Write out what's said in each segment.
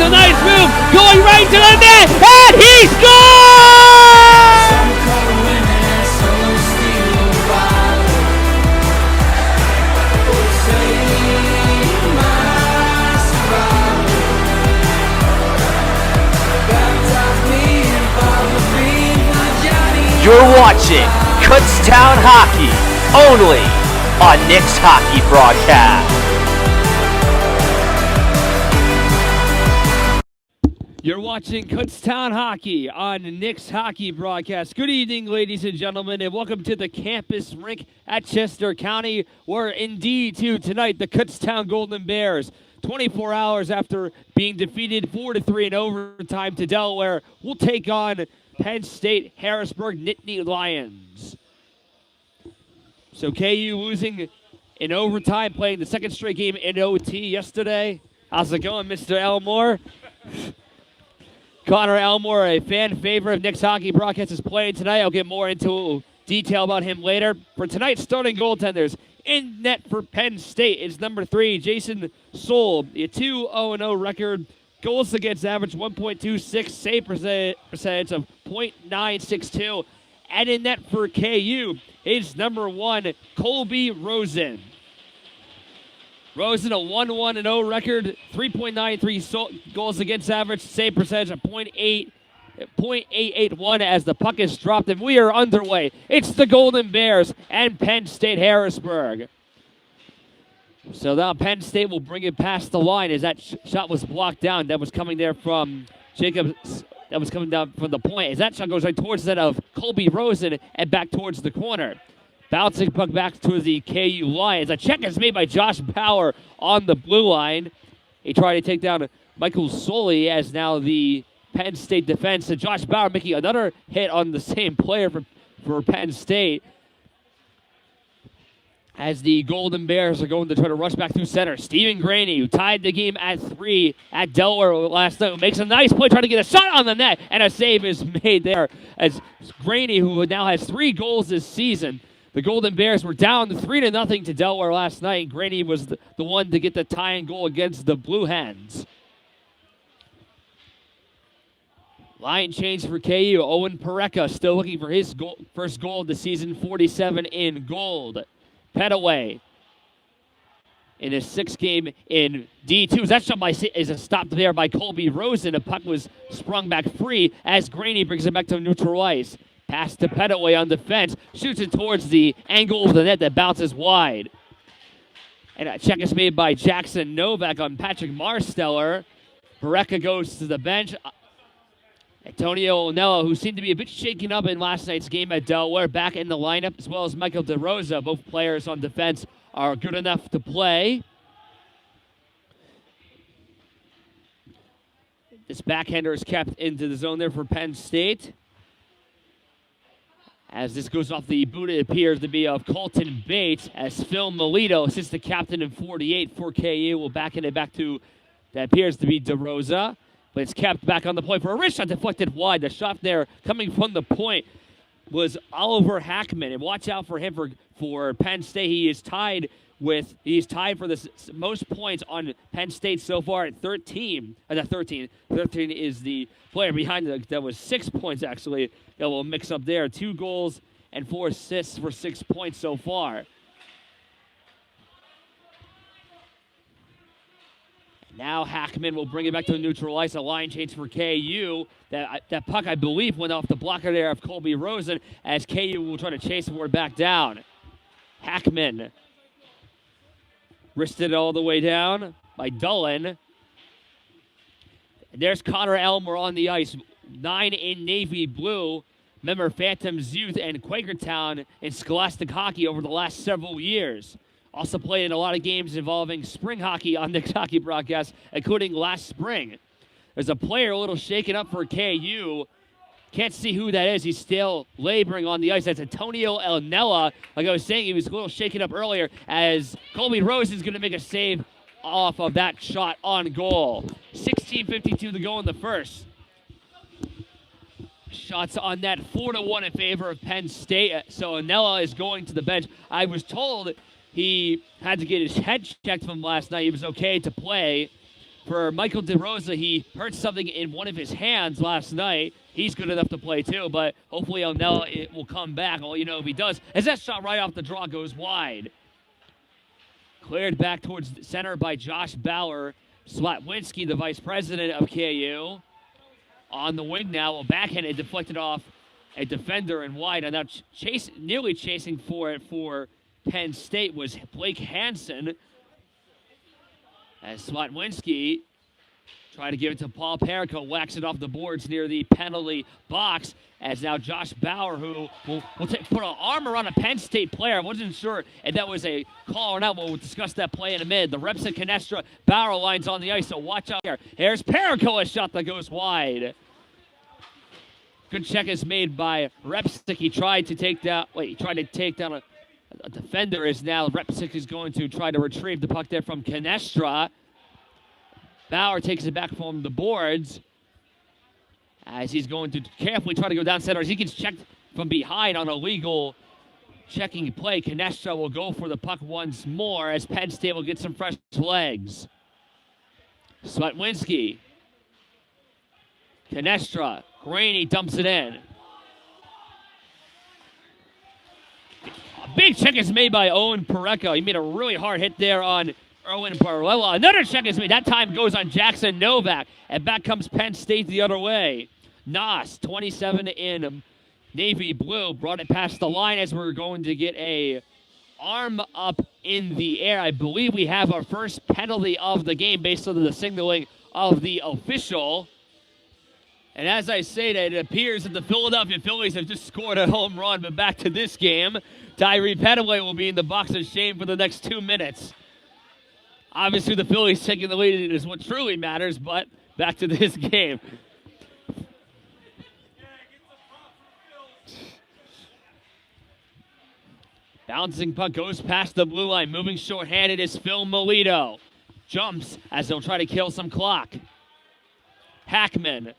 a nice move, going right to the net, and he scores! You're watching Kutztown Hockey, only on Nick's Hockey Broadcast. You're watching Kutztown Hockey on Nick's Hockey Broadcast. Good evening, ladies and gentlemen, and welcome to the campus rink at Chester County, where indeed, tonight, the Kutztown Golden Bears, 24 hours after being defeated 4-3 in overtime to Delaware, will take on Penn State Harrisburg Nittany Lions. So KU losing in overtime, playing the second straight game in OT yesterday. How's it going, Mr. Elmore? Connor Elmore, a fan favorite of Nick's Hockey Broadcast, is playing tonight. I'll get more into detail about him later. For tonight's starting goaltenders, in net for Penn State is number 3, Jason Soule, a 2-0-0 record. Goals against average 1.26, save percentage of .962. And in net for KU is number 1, Colby Rosen. Rosen, a 1-1-0 record, 3.93 goals against average, save percentage of .881 as the puck is dropped, and we are underway. It's the Golden Bears and Penn State Harrisburg. So now Penn State will bring it past the line as that shot was blocked down. That was coming there from Jacobs. That was coming down from the point. As that shot goes right towards that of Colby Rosen and back towards the corner. Bouncing puck back to the KU Lions. A check is made by Josh Bauer on the blue line. He tried to take down Michael Soley as now the Penn State defense. And Josh Bauer making another hit on the same player for Penn State. As the Golden Bears are going to try to rush back through center. Stephen Graney, who tied the game at 3 at Delaware last night, makes a nice play trying to get a shot on the net, and a save is made there as Graney, who now has 3 goals this season. The Golden Bears were down 3-0 to Delaware last night. Graney was the one to get the tying goal against the Blue Hens. Line change for KU. Owen Pareca still looking for his first goal of the season, 47 in gold. Petaway in his 6th game in D2. That shot is a stop there by Colby Rosen. The puck was sprung back free as Graney brings it back to neutral ice. Pass to Petaway on defense. Shoots it towards the angle of the net that bounces wide. And a check is made by Jackson Novak on Patrick Marsteller. Pareca goes to the bench. Antonio Onella, who seemed to be a bit shaken up in last night's game at Delaware, back in the lineup, as well as Michael DeRosa. Both players on defense are good enough to play. This backhander is kept into the zone there for Penn State. As this goes off the boot, it appears to be of Colton Bates, as Phil Melito, assistant captain in 48 for KU, will backhand it back to, that appears to be DeRosa. But it's kept back on the point for a wrist shot deflected wide. The shot there coming from the point was Oliver Hackman. And watch out for him for Penn State. He's tied for the most points on Penn State so far at 13. 13 is the player behind that was 6 points actually. That will mix up there. 2 goals and 4 assists for 6 points so far. Now Hackman will bring it back to the neutral ice. A line change for KU. That puck, I believe, went off the blocker there of Colby Rosen as KU will try to chase the board back down. Hackman wristed it all the way down by Dullen. And there's Connor Elmore on the ice. 9 in navy blue. Remember Phantoms Youth and Quakertown in Scholastic Hockey over the last several years. Also played in a lot of games involving spring hockey on Nick's Hockey Broadcast, including last spring. There's a player a little shaken up for KU. Can't see who that is. He's still laboring on the ice. That's Antonio Elnella. Like I was saying, he was a little shaken up earlier as Colby Rosen's going to make a save off of that shot on goal. 16:52 to go in the first. Shots on net 4-1 in favor of Penn State. So Anella is going to the bench. I was told he had to get his head checked from last night. He was okay to play, for Michael DeRosa, he hurt something in one of his hands last night. He's good enough to play too, but hopefully O'Neill will come back. I'll let you know if he does, as that shot right off the draw goes wide. Cleared back towards center by Josh Bauer. Slotwinski, the vice president of KU, on the wing now. A backhanded deflected off a defender and wide. And now nearly chasing for it for Penn State was Blake Hansen. As Slotwinski tried to give it to Paul Perico, whacks it off the boards near the penalty box. As now Josh Bauer, who will put an arm around a Penn State player. I wasn't sure if that was a call or not. We'll discuss that play in a minute. The reps at Canestra. Bauer lines on the ice, so watch out here. Here's Perico, a shot that goes wide. Good check is made by Repsick. He tried to take down a defender. Is now Repsick is going to try to retrieve the puck there from Canestra. Bauer takes it back from the boards as he's going to carefully try to go down center. As he gets checked from behind on a legal checking play, Canestra will go for the puck once more as Penn State will get some fresh legs. Slotwinski. Canestra. Graney dumps it in. A big check is made by Owen Perico. He made a really hard hit there on Erwin Barlella. Another check is made. That time goes on Jackson Novak. And back comes Penn State the other way. Nas, 27 in navy blue, brought it past the line as we're going to get a arm up in the air. I believe we have our first penalty of the game based on the signaling of the official. And as I say that, it appears that the Philadelphia Phillies have just scored a home run, but back to this game. Tyree Petaway will be in the box of shame for the next 2 minutes. Obviously, the Phillies taking the lead is what truly matters, but back to this game. Bouncing puck goes past the blue line. Moving short-handed is Phil Melito. Jumps as they'll try to kill some clock. Hackman,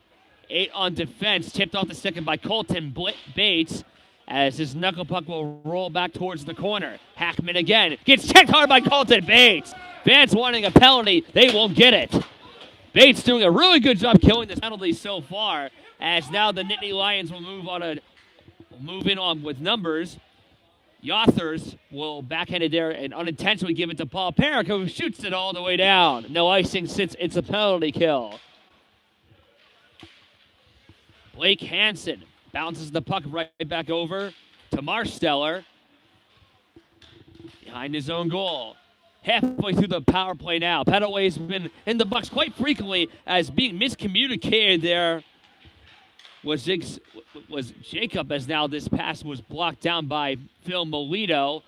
8 on defense, tipped off the second by Colton Bates as his knuckle puck will roll back towards the corner. Hackman again gets checked hard by Colton Bates. Fans wanting a penalty, they won't get it. Bates doing a really good job killing this penalty so far, as now the Nittany Lions will move in on with numbers. Yothers will backhand it there and unintentionally give it to Paul Perico, who shoots it all the way down. No icing since it's a penalty kill. Blake Hansen bounces the puck right back over to Marsteller. Behind his own goal. Halfway through the power play now. Petaway's been in the box quite frequently as being miscommunicated there was Jacob, as now this pass was blocked down by Phil Melito.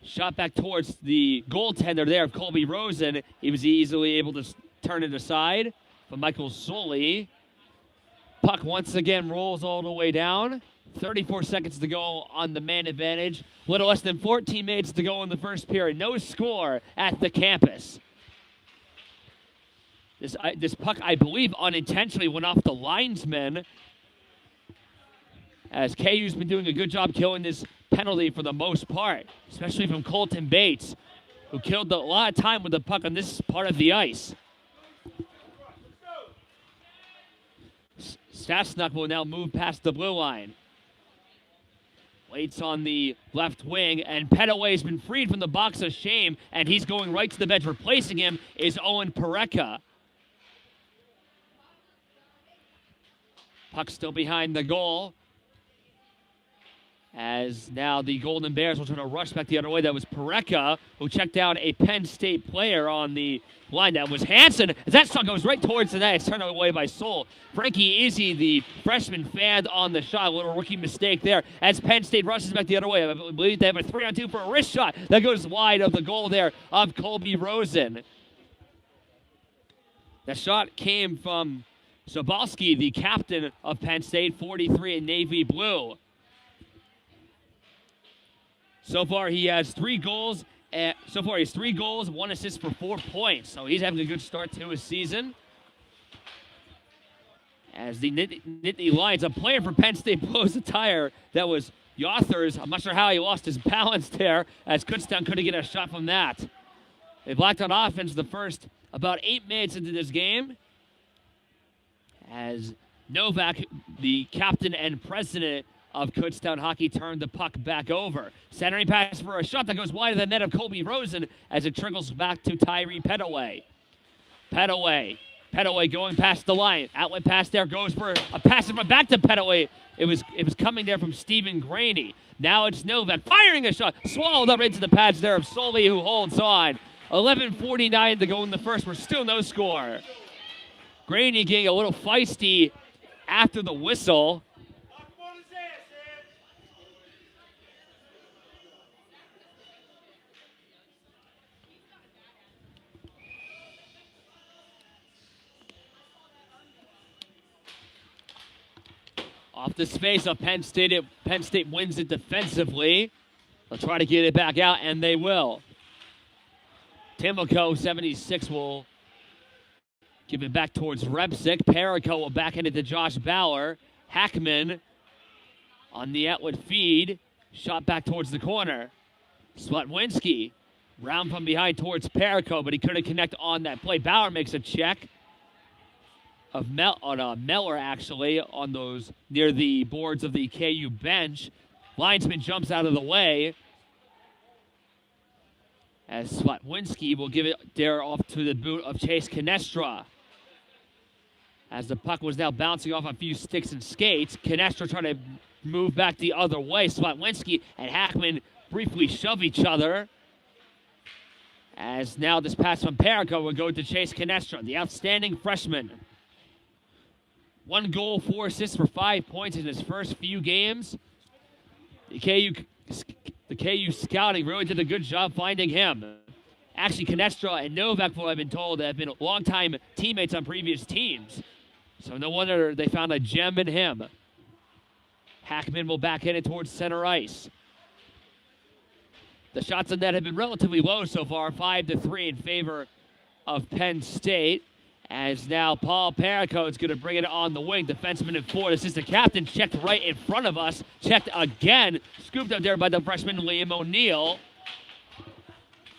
Shot back towards the goaltender there of Colby Rosen. He was easily able to turn it aside. But Michael Sully. Puck once again rolls all the way down. 34 seconds to go on the man advantage. A little less than 14 minutes to go in the first period. No score at the campus. This puck, I believe, unintentionally went off the linesman, as KU's been doing a good job killing this penalty for the most part, especially from Colton Bates, who killed a lot of time with the puck on this part of the ice. Stasnuk will now move past the blue line. Waits on the left wing, and Petaway's been freed from the box of shame, and he's going right to the bench. Replacing him is Owen Perico. Puck still behind the goal. As now the Golden Bears will try to rush back the other way. That was Perico, who checked down a Penn State player on the line. That was Hansen. As that shot goes right towards the net. It's turned away by Soul. Frankie Izzy, the freshman, fanned on the shot. A little rookie mistake there. As Penn State rushes back the other way. I believe they have a 3-on-2 for a wrist shot. That goes wide of the goal there of Colby Rosen. The shot came from Sobalski, the captain of Penn State, 43 in navy blue. So far, he has 3 goals. 1 assist for 4 points. So he's having a good start to his season. As the Nittany Lions, a player for Penn State blows a tire that was Yothers, I'm not sure how he lost his balance there, as Kutztown couldn't get a shot from that. They blocked on offense the first about 8 minutes into this game, as Novak, the captain and president of Kutztown hockey, turned the puck back over. Centering pass for a shot that goes wide of the net of Colby Rosen as it trickles back to Tyree Petaway. Petaway going past the line. Outlet pass there goes for a pass from back to Petaway. It was coming there from Stephen Graney. Now it's Novak firing a shot. Swallowed up into the pads there of Soley, who holds on. 11:49 to go in the first. We're still no score. Graney getting a little feisty after the whistle. Off the space of Penn State. Penn State wins it defensively. They'll try to get it back out, and they will. Timoko, 76, will give it back towards Repsick. Perico will back it to Josh Bauer. Hackman on the outlet feed. Shot back towards the corner. Slutwinski round from behind towards Perico, but he couldn't connect on that play. Bauer makes a check of Meller, actually, on those near the boards of the KU bench. Linesman jumps out of the way, as Slotwinski will give it there off to the boot of Chase Canestra. As the puck was now bouncing off a few sticks and skates, Canestra trying to move back the other way. Slotwinski and Hackman briefly shove each other. As now this pass from Perico will go to Chase Canestra, the outstanding freshman. 1 goal, 4 assists for 5 points in his first few games. The KU scouting really did a good job finding him. Actually, Canestra and Novak, I've been told, have been longtime teammates on previous teams. So no wonder they found a gem in him. Hackman will back in it towards center ice. The shots on net have been relatively low so far, 5-3 in favor of Penn State. As now Paul Perico is going to bring it on the wing. Defenseman and forward assistant captain checked right in front of us. Checked again. Scooped up there by the freshman Liam O'Neill.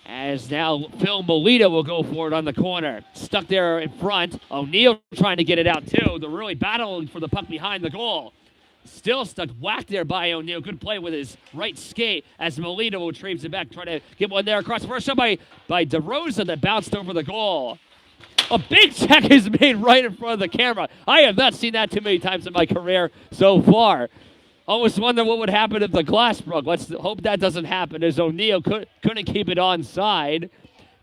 As now Phil Melita will go for it on the corner. Stuck there in front. O'Neill trying to get it out too. They're really battling for the puck behind the goal. Still stuck, whacked there by O'Neill. Good play with his right skate as Melita will retrieves it back. Trying to get one there across. First shot by DeRosa that bounced over the goal. A big check is made right in front of the camera. I have not seen that too many times in my career so far. Almost wonder what would happen if the glass broke. Let's hope that doesn't happen, as O'Neill couldn't keep it onside.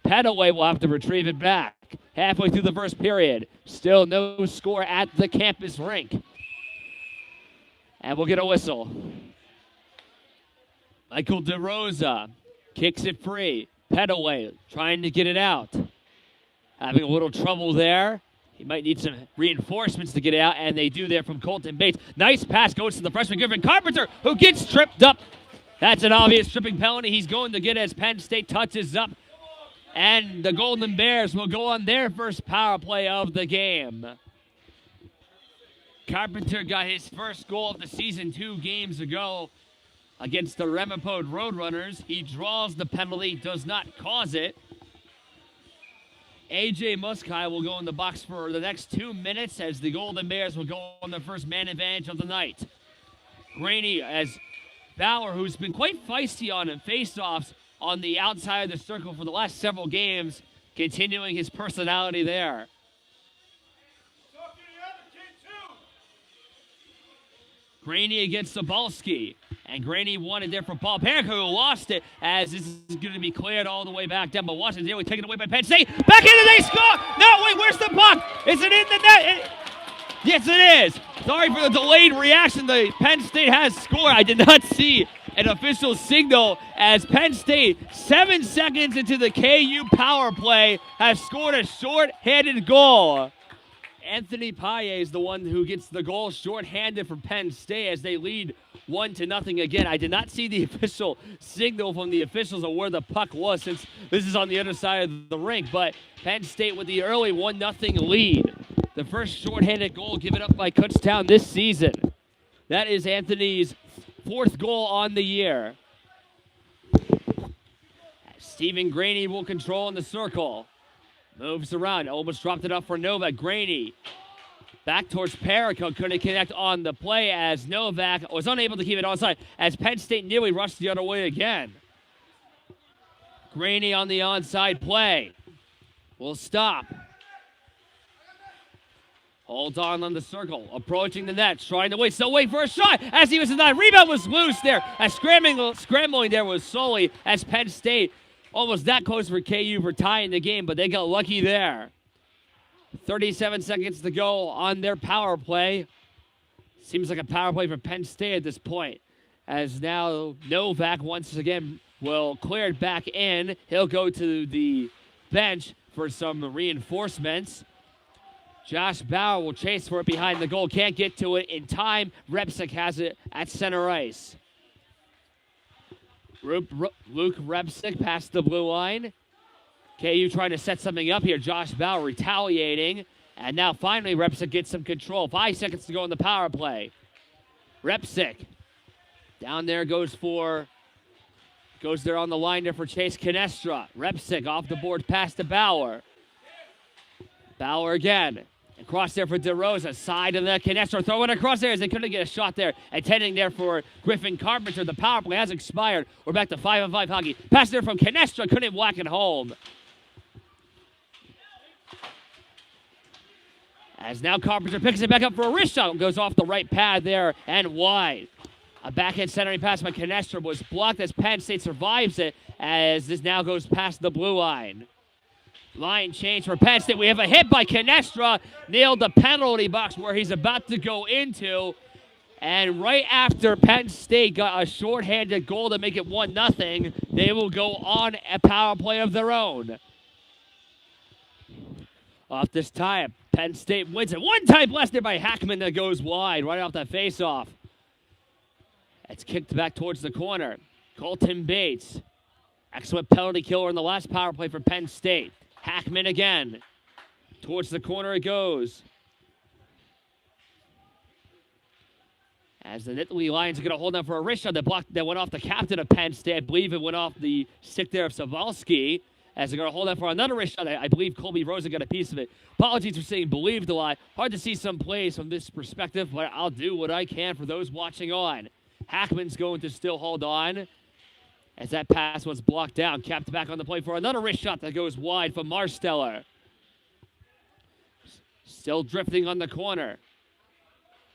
Petaway will have to retrieve it back. Halfway through the first period. Still no score at the campus rink. And we'll get a whistle. Michael DeRosa kicks it free. Petaway trying to get it out. Having a little trouble there. He might need some reinforcements to get it out, and they do there from Colton Bates. Nice pass goes to the freshman Griffin Carpenter, who gets tripped up. That's an obvious tripping penalty he's going to get as Penn State touches up. And the Golden Bears will go on their first power play of the game. Carpenter got his first goal of the season 2 games ago against the Remapode Roadrunners. He draws the penalty, does not cause it. A.J. Muskai will go in the box for the next 2 minutes as the Golden Bears will go on their first man advantage of the night. Graney as Bauer, who's been quite feisty on faceoffs on the outside of the circle for the last several games, continuing his personality there. Graney against Sobalski. And Graney wanted there for Paul Perico, who lost it, as this is going to be cleared all the way back down. But Washington's nearly taken away by Penn State. Back into they score! No, wait, where's the puck? Is it in the net? Yes, it is. Sorry for the delayed reaction. The Penn State has scored. I did not see an official signal as Penn State, 7 seconds into the KU power play, has scored a short-handed goal. Anthony Paye is the one who gets the goal short-handed for Penn State as they lead 1-0 again. I did not see the official signal from the officials of where the puck was, since this is on the other side of the rink, but Penn State with the early 1-0 lead. The first short-handed goal given up by Kutztown this season. That is Anthony's 4th goal on the year. Stephen Graney will control in the circle. Moves around, almost dropped it up for Novak. Graney back towards Perico, couldn't connect on the play as Novak was unable to keep it onside as Penn State nearly rushed the other way again. Graney on the onside play. Will stop. Holds on the circle, approaching the net, trying to wait, still wait for a shot as he was denied. Rebound was loose there, as scrambling there was Sully as Penn State almost that close for KU for tying the game, but they got lucky there. 37 seconds to go on their power play. Seems like a power play for Penn State at this point, as now Novak once again will clear it back in. He'll go to the bench for some reinforcements. Josh Bauer will chase for it behind the goal. Can't get to it in time. Repsick has it at center ice. Luke Repsick past the blue line. KU trying to set something up here. Josh Bauer retaliating. And now finally Repsick gets some control. 5 seconds to go in the power play. Repsick down there goes there on the line there for Chase Canestra. Repsick off the board past to Bauer. Bauer again. Across there for DeRosa. Side of the Canestra. Throw it across there as they couldn't get a shot there. Intending there for Griffin Carpenter. The power play has expired. We're back to 5-on-5 hockey. Pass there from Canestra. Couldn't whack it home. As now Carpenter picks it back up for a wrist shot. Goes off the right pad there and wide. A backhand centering pass by Canestra was blocked as Penn State survives it as this now goes past the blue line. Line change for Penn State. We have a hit by Canestra. Nailed the penalty box where he's about to go into. And right after Penn State got a shorthanded goal to make it 1-0, they will go on a power play of their own. Off this time, Penn State wins it. One-time blast there by Hackman that goes wide right off that face-off. It's kicked back towards the corner. Colton Bates. Excellent penalty killer in the last power play for Penn State. Hackman again. Towards the corner it goes. As the Nittany Lions are going to hold on for a wrist shot that went off the captain of Penn State. I believe it went off the stick there of Savalsky. As they're going to hold on for another wrist shot. I believe Colby Rosen got a piece of it. Apologies for saying believed a lot. Hard to see some plays from this perspective, but I'll do what I can for those watching on. Hackman's going to still hold on. As that pass was blocked down. Kept back on the play for another wrist shot that goes wide from Marsteller. Still drifting on the corner.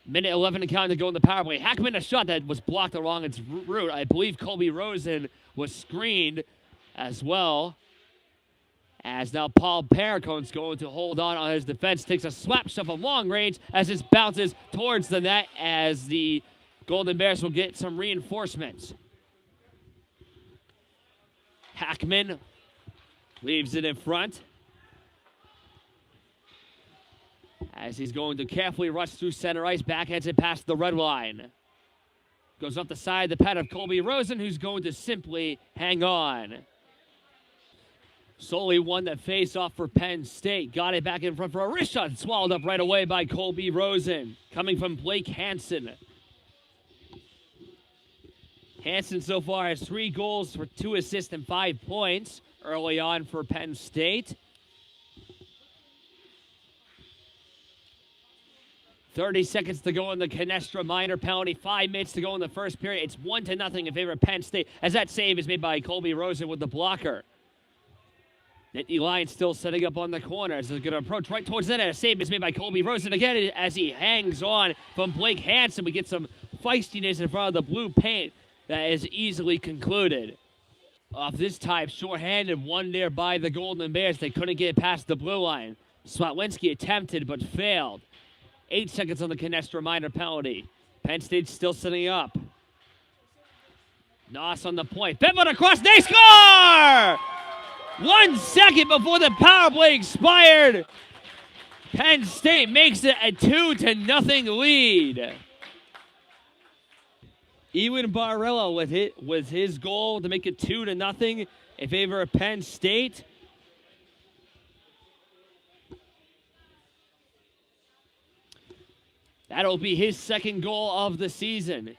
Minute 11 to count to go in the power play. Hackman a shot that was blocked along its route. I believe Colby Rosen was screened as well. As now Paul Pericone's going to hold on his defense. Takes a slap shot from long range as this bounces towards the net as the Golden Bears will get some reinforcements. Hackman leaves it in front. As he's going to carefully rush through center ice, backhands it past the red line. Goes up the side of the pad of Colby Rosen, who's going to simply hang on. Solely won the face-off for Penn State. Got it back in front for a wrist shot. Swallowed up right away by Colby Rosen. Coming from Blake Hansen. Hansen so far has 3 goals for 2 assists and 5 points early on for Penn State. 30 seconds to go in the Canestra minor penalty. 5 minutes to go in the first period. It's 1-0 in favor of Penn State as that save is made by Colby Rosen with the blocker. Nittany Lions still setting up on the corner as they're going to approach right towards the net. A save is made by Colby Rosen again as he hangs on from Blake Hansen. We get some feistiness in front of the blue paint that is easily concluded. Off this time, shorthanded, one there by the Golden Bears. They couldn't get it past the blue line. Swatlinski attempted but failed. 8 seconds on the Canestra minor penalty. Penn State's still setting up. Noss on the point. Pivot across. They score! 1 second before the power play expired. Penn State makes it a 2-0 lead. Ewan Barella with his goal to make it 2-0 in favor of Penn State. That'll be his second goal of the season.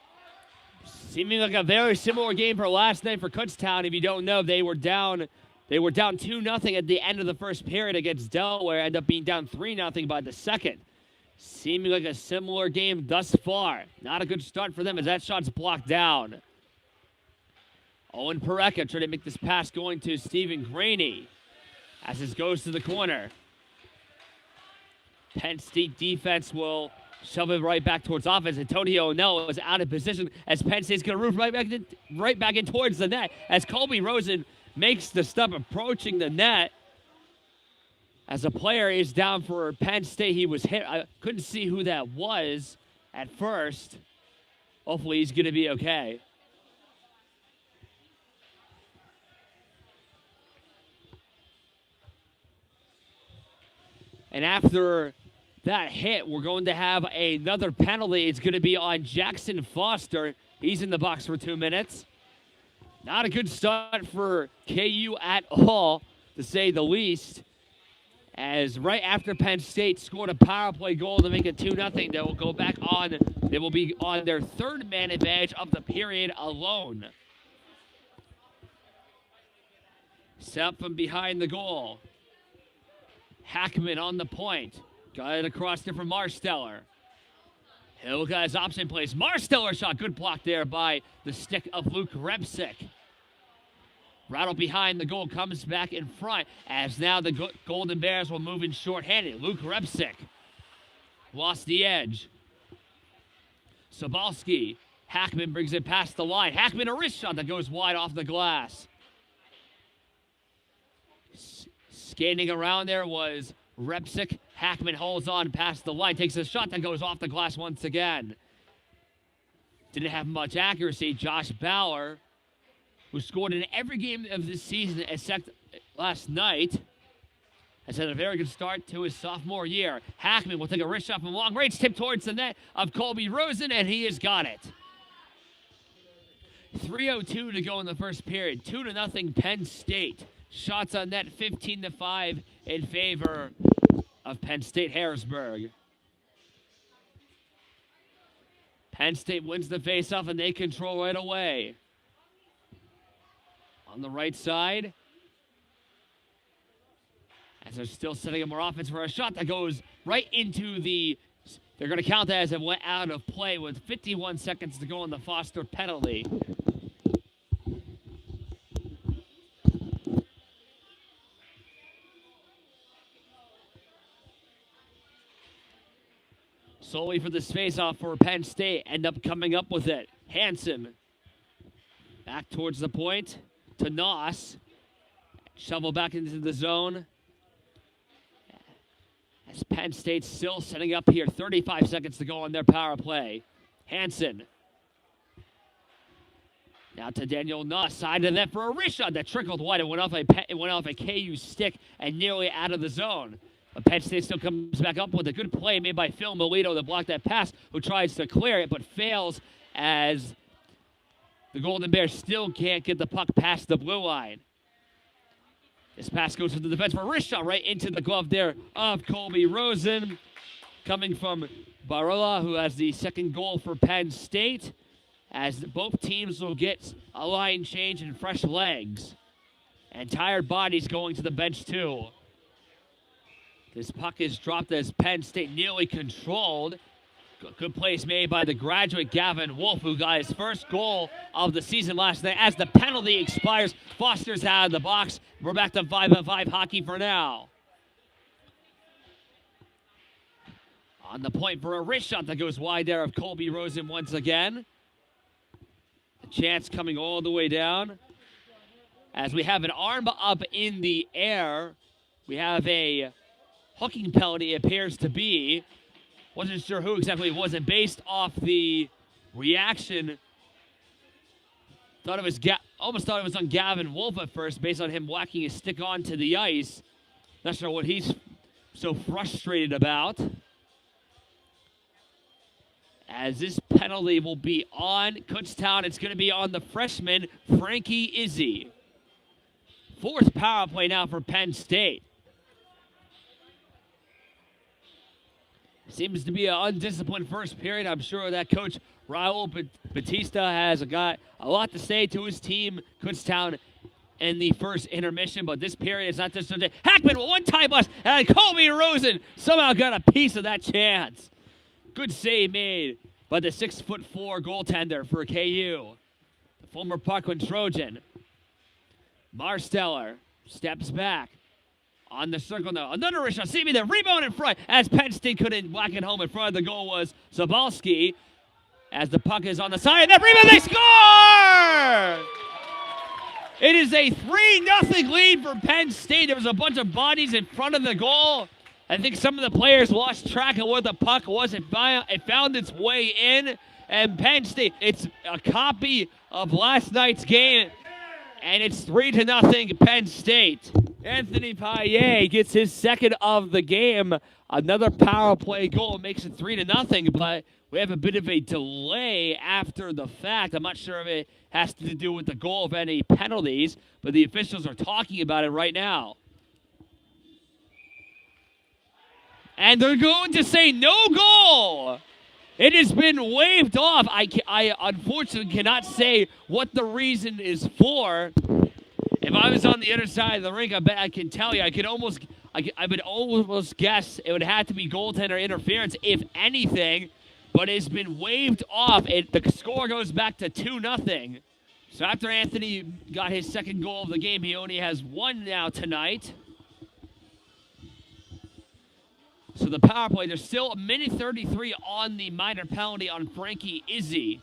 Seeming like a very similar game for last night for Kutztown. If you don't know, they were down 2-0 at the end of the first period against Delaware. Ended up being down 3-0 by the second. Seeming like a similar game thus far. Not a good start for them as that shot's blocked down. Owen Parecka trying to make this pass going to Stephen Graney as this goes to the corner. Penn State defense will shove it right back towards offense. Antonio O'Neill is out of position as Penn State's going to move right back in towards the net as Colby Rosen makes the step approaching the net. As a player is down for Penn State, he was hit. I couldn't see who that was at first. Hopefully he's going to be okay. And after that hit, we're going to have another penalty. It's going to be on Jackson Foster. He's in the box for 2 minutes. Not a good start for KU at all, to say the least. As right after Penn State scored a power play goal to make it 2-0, they will go back on. They will be on their third man advantage of the period alone. Set up from behind the goal. Hackman on the point. Got it across there from Marsteller. Hill got his option place. Marsteller shot. Good block there by the stick of Luke Repsick. Rattle behind the goal, comes back in front as now the Golden Bears will move in shorthanded. Luke Repsick lost the edge. Sobalski. Hackman brings it past the line. Hackman a wrist shot that goes wide off the glass. Skating around there was Repsick. Hackman holds on past the line, takes a shot that goes off the glass once again. Didn't have much accuracy. Josh Bauer, who scored in every game of this season except last night, has had a very good start to his sophomore year. Hackman will take a wrist shot from long range, tip towards the net of Colby Rosen, and he has got it. 3:02 to go in the first period. 2-0 Penn State. Shots on net 15-5 in favor of Penn State Harrisburg. Penn State wins the faceoff and they control right away. On the right side, as they're still setting up more offense for a shot that goes right into the... They're going to count that as it went out of play with 51 seconds to go on the Foster penalty. Solely for this face-off for Penn State. End up coming up with it. Hansen back towards the point to Noss. Shovel back into the zone. As Penn State still setting up here. 35 seconds to go on their power play. Hansen. Now to Daniel Noss. Side of that for a wrist shot that trickled wide. It went off a KU stick and nearly out of the zone. But Penn State still comes back up with a good play made by Phil Melito to block that pass, who tries to clear it but fails as the Golden Bears still can't get the puck past the blue line. This pass goes to the defense for a wrist shot right into the glove there of Colby Rosen. Coming from Barola, who has the second goal for Penn State, as both teams will get a line change and fresh legs. And tired bodies going to the bench too. This puck is dropped as Penn State nearly controlled. Good plays made by the graduate Gavin Wolf, who got his first goal of the season last night. As the penalty expires, Foster's out of the box. We're back to 5-on-5 hockey for now. On the point for a wrist shot that goes wide there of Colby Rosen once again. The chance coming all the way down. As we have an arm up in the air, we have a hooking penalty appears to be. Wasn't sure who exactly it was, and based off the reaction, almost thought it was on Gavin Wolf at first, based on him whacking his stick onto the ice. Not sure what he's so frustrated about. As this penalty will be on Kutztown, it's going to be on the freshman, Frankie Izzy. Fourth power play now for Penn State. Seems to be an undisciplined first period. I'm sure that coach Raul Batista has got a lot to say to his team, Kutztown, in the first intermission. But this period is not just a Hackman with one-time bust, and Colby Rosen somehow got a piece of that chance. Good save made by the 6'4" goaltender for KU, the former Parkland Trojan. Marsteller steps back. On the circle now. Another wrist shot. See me there. Rebound in front as Penn State couldn't whack it home. In front of the goal was Zabalski. As the puck is on the side. And that rebound, they score! It is a 3-0 lead for Penn State. There was a bunch of bodies in front of the goal. I think some of the players lost track of where the puck was. It found its way in. And Penn State, it's a copy of last night's game. And it's 3-0 Penn State. Anthony Paillet gets his second of the game. Another power play goal makes it 3-0, but we have a bit of a delay after the fact. I'm not sure if it has to do with the goal of any penalties, but the officials are talking about it right now. And they're going to say no goal. It has been waved off. I unfortunately cannot say what the reason is for. If I was on the other side of the rink, I bet I can tell you. I would almost guess it would have to be goaltender interference, if anything. But it's been waved off. The score goes back to 2-0. So after Anthony got his second goal of the game, he only has one now tonight. So the power play, there's still a minute 33 on the minor penalty on Frankie Izzy.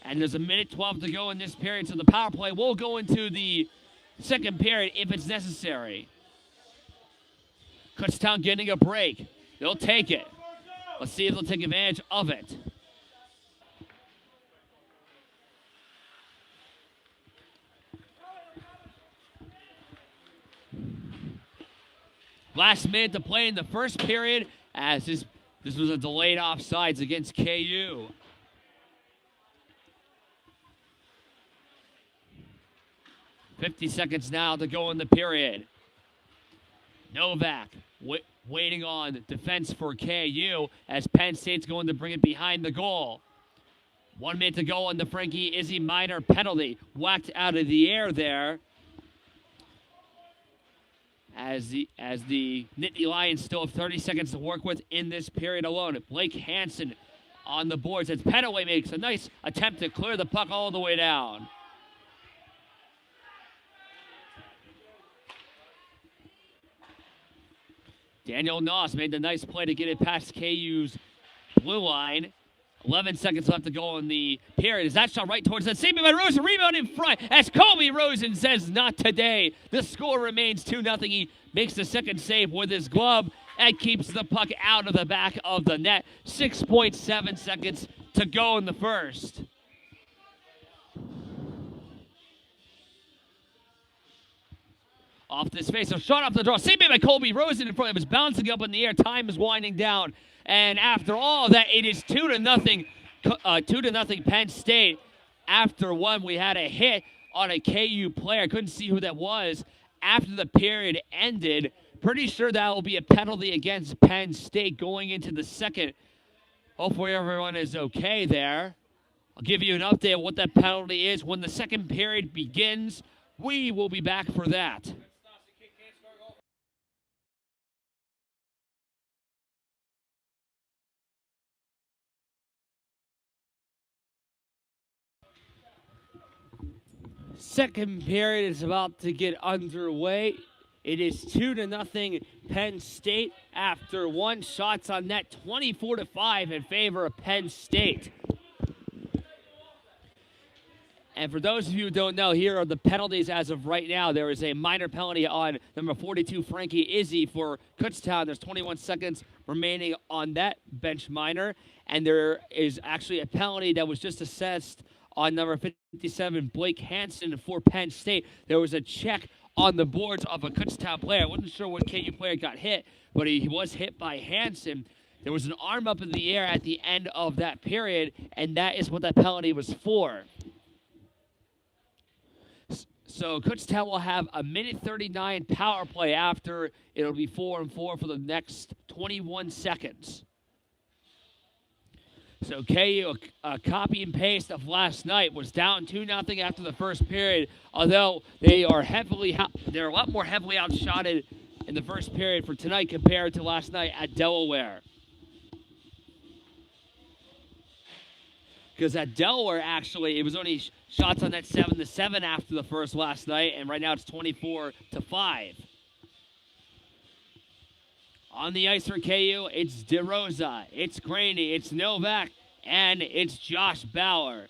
And there's a minute 12 to go in this period, so the power play will go into the second period if it's necessary. Kutztown getting a break. They'll take it. Let's see if they'll take advantage of it. Last minute to play in the first period, as this was a delayed offsides against KU. .50 seconds now to go in the period. Novak waiting on defense for KU as Penn State's going to bring it behind the goal. 1 minute to go on the Frankie Izzy minor penalty. Whacked out of the air there. As the Nittany Lions still have 30 seconds to work with in this period alone. Blake Hansen on the boards as Penaway makes a nice attempt to clear the puck all the way down. Daniel Noss made the nice play to get it past KU's blue line. 11 seconds left to go in the period. Is that shot right towards that? Saved by Rosen. Rebound in front as Colby Rosen says not today. The score remains 2-0. He makes the second save with his glove and keeps the puck out of the back of the net. 6.7 seconds to go in the first. Off this face, a shot off the draw. Saved by Colby Rosen in front. It was bouncing up in the air. Time is winding down. And after all that, it is 2-0. 2-0 Penn State. After one, we had a hit on a KU player. I couldn't see who that was. After the period ended, pretty sure that will be a penalty against Penn State going into the second. Hopefully everyone is okay there. I'll give you an update on what that penalty is when the second period begins. We will be back for that. Second period is about to get underway. It is 2-0 Penn State after one. Shots on net 24-5 in favor of Penn State. And for those of you who don't know, here are the penalties as of right now. There is a minor penalty on number 42, Frankie Izzy, for Kutztown. There's 21 seconds remaining on that bench minor. And there is actually a penalty that was just assessed on number 57, Blake Hansen for Penn State. There was a check on the boards of a Kutztown player. I wasn't sure what KU player got hit, but he was hit by Hansen. There was an arm up in the air at the end of that period, and that is what that penalty was for. So Kutztown will have a minute 39 power play after. It'll be 4-4 for the next 21 seconds. So KU, a copy and paste of last night, was down 2-0 after the first period. Although they're a lot more heavily outshotted in the first period for tonight compared to last night at Delaware. Because at Delaware, actually, it was only shots on net 7-7 after the first last night, and right now it's 24-5. On the ice for KU, it's DeRosa, it's Graney, it's Novak, and it's Josh Bauer.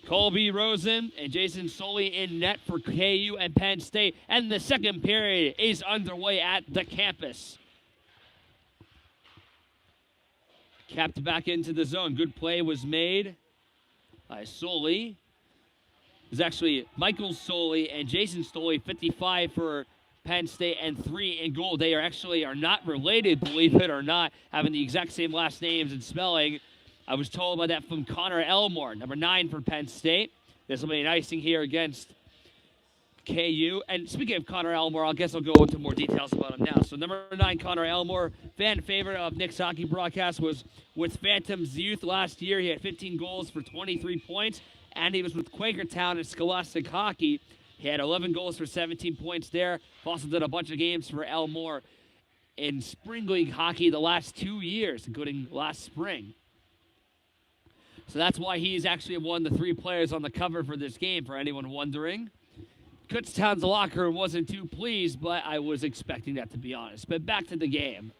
Colby Rosen and Jason Soley in net for KU and Penn State, and the second period is underway at the campus. Capped back into the zone. Good play was made by Soley. It was actually Michael Soley and Jason Soley, 55 for Penn State and 3 in goal. They are not related, believe it or not, having the exact same last names and spelling. I was told about that from Connor Elmore, number 9 for Penn State. This will be an icing here against KU. And speaking of Connor Elmore, I guess I'll go into more details about him now. So number 9, Connor Elmore, fan favorite of Nick's hockey broadcast, was with Phantoms Youth last year. He had 15 goals for 23 points, and he was with Quakertown and Scholastic Hockey. He had 11 goals for 17 points there. Also did a bunch of games for Elmore in Spring League hockey the last 2 years, including last spring. So that's why he's actually one of the 3 players on the cover for this game, for anyone wondering. Kutztown's locker room wasn't too pleased, but I was expecting that, to be honest. But back to the game.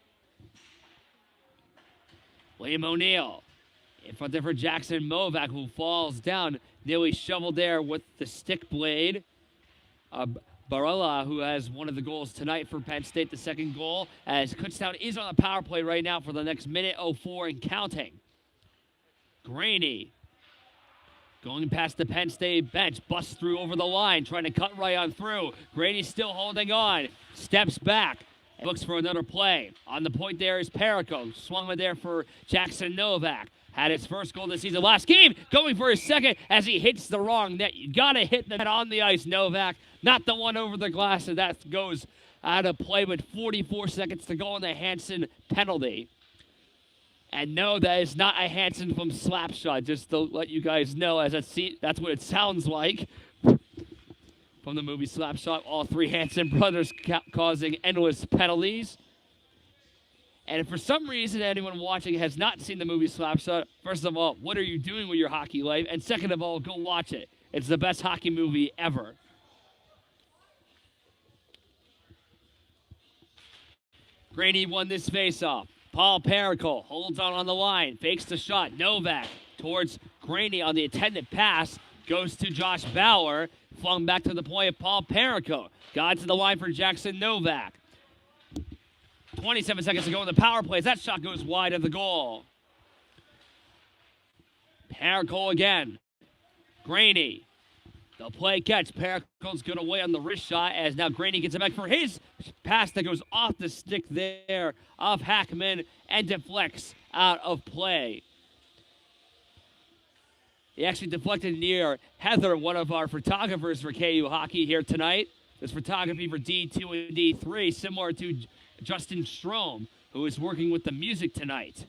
William O'Neill in front there for Jackson Novak, who falls down, nearly shoveled there with the stick blade. Barella, who has one of the goals tonight for Penn State, the second goal, as Kutztown is on the power play right now for the next minute 04 and counting. Graney going past the Penn State bench, busts through over the line, trying to cut right on through. Graney still holding on, steps back, and looks for another play. On the point there is Perico, swung in there for Jackson Novak. Had his first goal this season last game, going for his second as he hits the wrong net. You gotta hit the net on the ice, Novak. Not the one over the glass, and that goes out of play with 44 seconds to go on the Hansen penalty. And no, that is not a Hansen from Slapshot, just to let you guys know, as that's what it sounds like from the movie Slapshot. All 3 Hansen brothers causing endless penalties. And if for some reason anyone watching has not seen the movie Slapshot, first of all, what are you doing with your hockey life? And second of all, go watch it. It's the best hockey movie ever. Graney won this faceoff. Paul Perico holds on the line, fakes the shot. Novak towards Graney on the intended pass, goes to Josh Bauer, flung back to the point of Paul Perico. Got to the line for Jackson Novak. 27 seconds to go in the power plays. That shot goes wide of the goal. Perico again. Graney. The play catch. Perico's going away on the wrist shot as now Graney gets it back for his pass that goes off the stick there of Hackman and deflects out of play. He actually deflected near Heather, one of our photographers for KU hockey here tonight. There's photography for D2 and D3, similar to Justin Strom, who is working with the music tonight.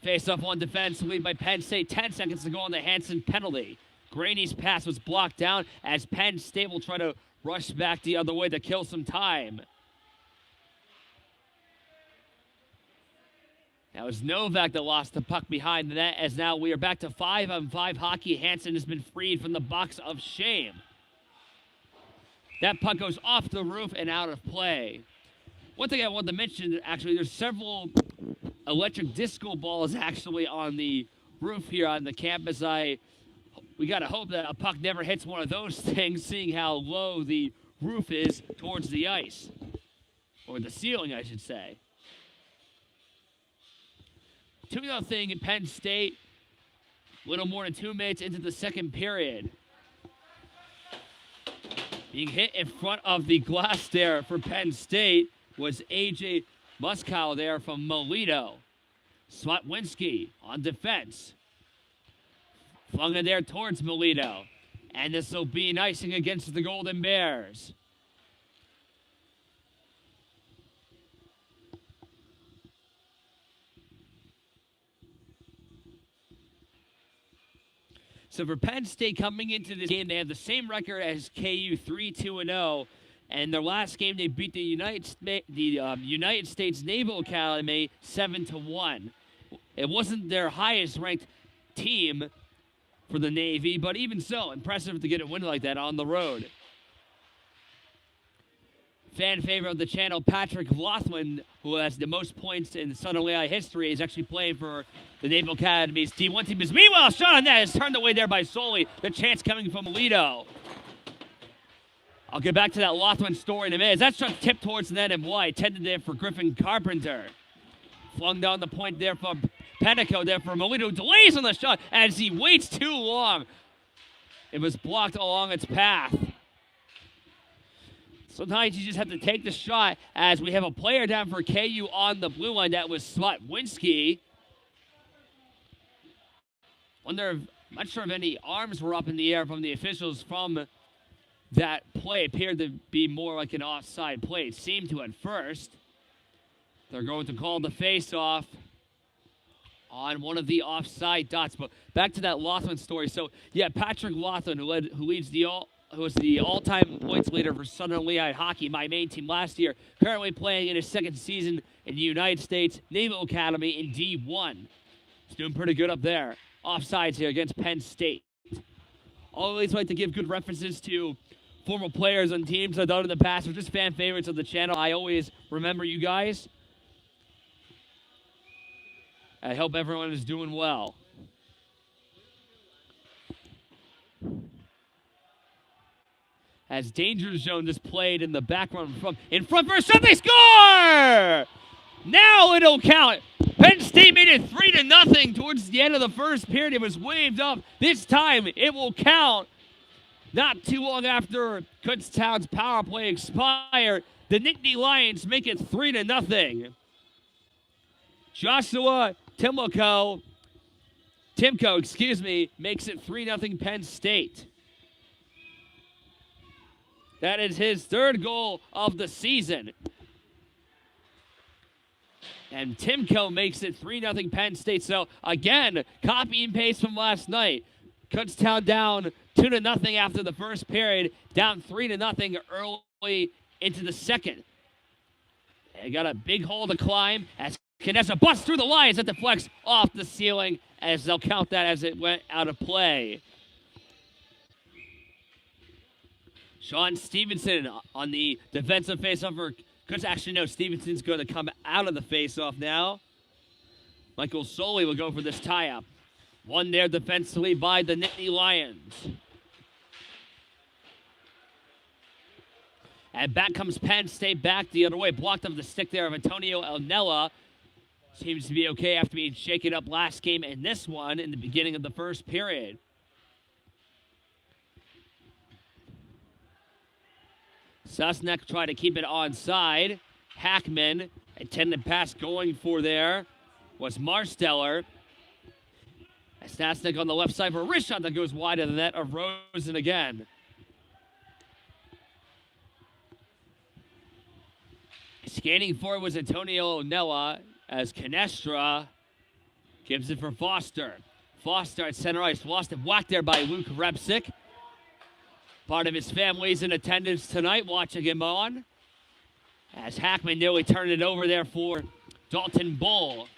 Face-off on defense, lead by Penn State. 10 seconds to go on the Hansen penalty. Graney's pass was blocked down as Penn State will try to rush back the other way to kill some time. That was Novak that lost the puck behind the net, as now we are back to 5-on-5 hockey. Hansen has been freed from the box of shame. That puck goes off the roof and out of play. One thing I wanted to mention, actually, there's several electric disco balls actually on the roof here on the campus. We got to hope that a puck never hits one of those things, seeing how low the roof is towards the ice. Or the ceiling, I should say. 2-0 thing in Penn State. A little more than 2 minutes into the second period. Being hit in front of the glass there for Penn State was A.J. Muskow there from Molito. Swatwinski on defense. Flung in there towards Molito. And this will be an icing against the Golden Bears. So for Penn State coming into this game, they have the same record as KU, 3-2-0. And their last game, they beat the United States Naval Academy 7-1. It wasn't their highest-ranked team for the Navy, but even so, impressive to get a win like that on the road. Fan favorite of the channel, Patrick Lothman, who has the most points in Southern Lehigh history, is actually playing for the Naval Academy's D1 team. Meanwhile, shot on that is turned away there by Soley. The chance coming from Alito. I'll get back to that Lothman story in a minute. That shot tipped towards the net and wide, tended there for Griffin Carpenter. Flung down the point there for Penico there for Molito. Delays on the shot as he waits too long. It was blocked along its path. Sometimes you just have to take the shot as we have a player down for KU on the blue line. That was Slotwinski. I'm not sure if any arms were up in the air from the officials from that play. Appeared to be more like an offside play. It seemed to at first. They're going to call the face-off on one of the offside dots. But back to that Lothman story. So, yeah, Patrick Lothman, who was the all-time points leader for Southern Lehigh hockey, my main team last year, currently playing in his second season in the United States Naval Academy in D1. He's doing pretty good up there. Offsides here against Penn State. Always like to give good references to former players on teams I've done in the past, or just fan favorites of the channel. I always remember you guys. I hope everyone is doing well. As danger zone just played in the background from in front for a shot, they score! Now it'll count. Penn State made it 3-0 towards the end of the first period. It was waved up. This time it will count. Not too long after Kutztown's power play expired, the Nittany Lions make it 3-0. Joshua Timko, makes it 3-0 Penn State. That is his third goal of the season. And Timko makes it 3-0 Penn State. So, again, copy and paste from last night. Kutztown down 2-0 after the first period, down 3-0 early into the second. They got a big hole to climb as Canessa busts through the lines that deflects off the ceiling, as they'll count that as it went out of play. Sean Stevenson on the defensive faceoff for Kutztown. Actually, no, Stevenson's going to come out of the faceoff now. Michael Soley will go for this tie-up. One there defensively by the Nittany Lions. And back comes Penn State back the other way. Blocked up the stick there of Antonio Elnella. Seems to be okay after being shaken up last game and this one in the beginning of the first period. Susnek tried to keep it onside. Hackman, intended pass going for there was Marsteller. Susnek on the left side for a wrist shot that goes wide of the net of Rosen again. Skating forward was Antonio Onella as Canestra gives it for Foster. Foster at center ice, lost it, whacked there by Luke Repsick. Part of his family's in attendance tonight, watching him on. As Hackman nearly turned it over there for Dalton Bull.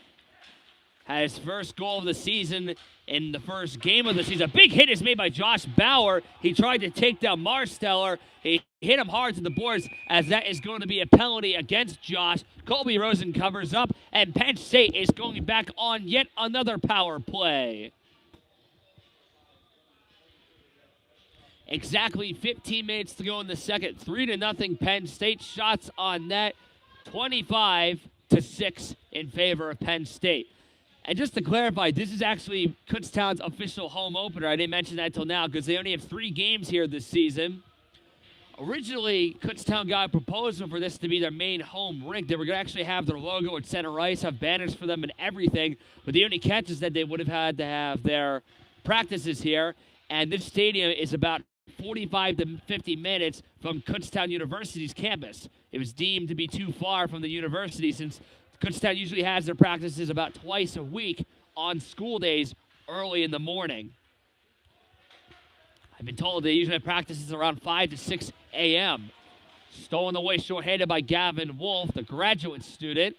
Had his first goal of the season in the first game of the season. A big hit is made by Josh Bauer. He tried to take down Marsteller. He hit him hard to the boards, as that is going to be a penalty against Josh. Colby Rosen covers up, and Penn State is going back on yet another power play. Exactly 15 minutes to go in the second. 3-0 Penn State. Shots on net. 25-6 in favor of Penn State. And just to clarify, this is actually Kutztown's official home opener. I didn't mention that until now because they only have 3 games here this season. Originally, Kutztown got a proposal for this to be their main home rink. They were going to actually have their logo at center ice, have banners for them and everything. But the only catch is that they would have had to have their practices here. And this stadium is about 45 to 50 minutes from Kutztown University's campus. It was deemed to be too far from the university since Kutztown usually has their practices about twice a week on school days early in the morning. I've been told they usually practices around 5 to 6 a.m. Stolen away shorthanded by Gavin Wolf, the graduate student,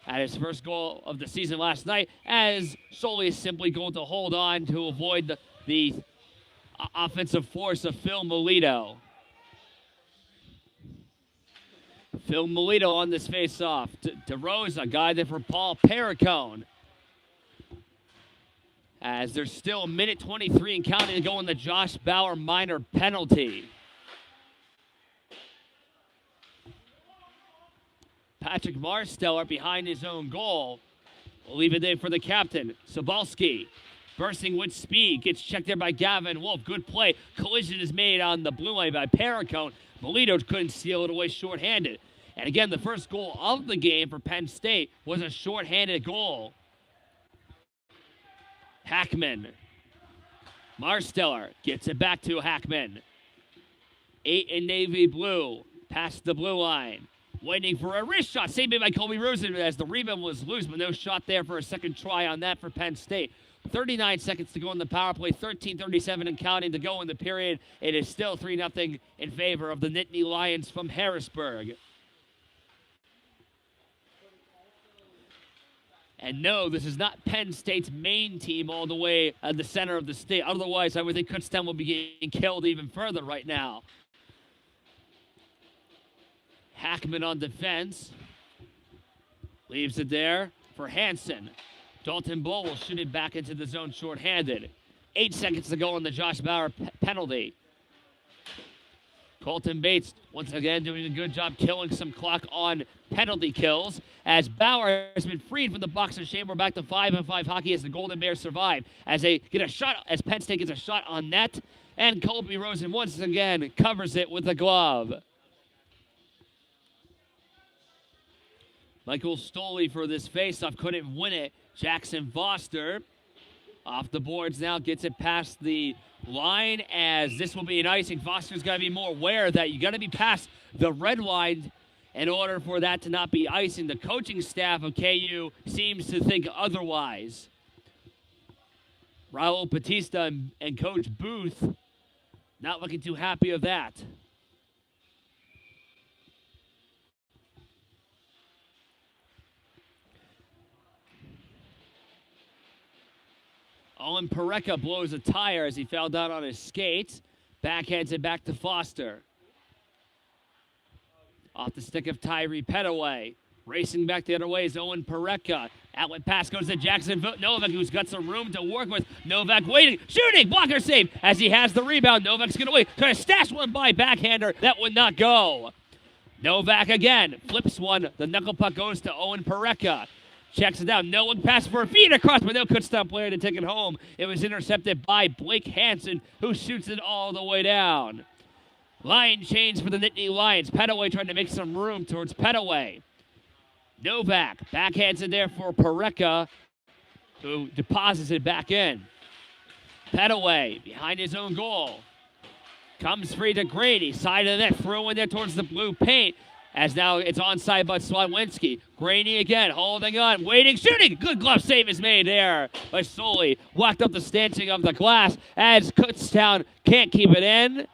at his first goal of the season last night, as Sully is simply going to hold on to avoid the offensive force of Phil Melito. Phil Melito on this face-off. DeRosa guided for Paul Perricone. As there's still a minute 23 and counting to go in the Josh Bauer minor penalty. Patrick Marsteller behind his own goal. We'll leave it there for the captain, Sobalski. Bursting with speed, gets checked there by Gavin Wolf. Good play. Collision is made on the blue line by Perricone. Melito couldn't steal it away shorthanded. And again, the first goal of the game for Penn State was a shorthanded goal. Hackman. Marsteller gets it back to Hackman. 8 in navy blue. Past the blue line. Waiting for a wrist shot. Saved by Colby Rosen as the rebound was loose, but no shot there for a second try on that for Penn State. 39 seconds to go in the power play. 13:37 and counting to go in the period. It is still 3-0 in favor of the Nittany Lions from Harrisburg. And no, this is not Penn State's main team all the way at the center of the state. Otherwise, I would think Kutztown will be getting killed even further right now. Hackman on defense. Leaves it there for Hansen. Dalton Bull will shoot it back into the zone shorthanded. 8 seconds to go on the Josh Bauer penalty. Colton Bates, once again, doing a good job killing some clock on penalty kills. As Bauer has been freed from the box of shame, we're back to 5-on-5 hockey as the Golden Bears survive. As they get a shot, as Penn State gets a shot on net. And Colby Rosen once again covers it with a glove. Michael Stoley for this faceoff couldn't win it. Jackson Foster off the boards now, gets it past the line as this will be an icing. Foster's got to be more aware that you got to be past the red line in order for that to not be icing. The coaching staff of KU seems to think otherwise. Raul Batista and Coach Booth not looking too happy of that. Owen Pareca blows a tire as he fell down on his skates. Backhands it back to Foster. Off the stick of Tyree Petaway. Racing back the other way is Owen Pareca. Outlet pass goes to Jackson Novak, who's got some room to work with. Novak waiting, shooting, blocker save as he has the rebound. Novak's going to wait, trying to stash one by backhander. That would not go. Novak again, flips one. The knuckle puck goes to Owen Pareca. Checks it down. No one passed for a feed across, but no Kutztown player to take it home. It was intercepted by Blake Hansen, who shoots it all the way down. Line change for the Nittany Lions. Petaway trying to make some room towards Petaway. Novak backhands it there for Pareca, who deposits it back in. Petaway behind his own goal. Comes free to Grady. Side of the net, throw in there towards the blue paint. As now it's onside by Slawinski. Grady again, holding on, waiting, shooting. Good glove save is made there by Soley. Walked up the stanching of the glass as Kutztown can't keep it in.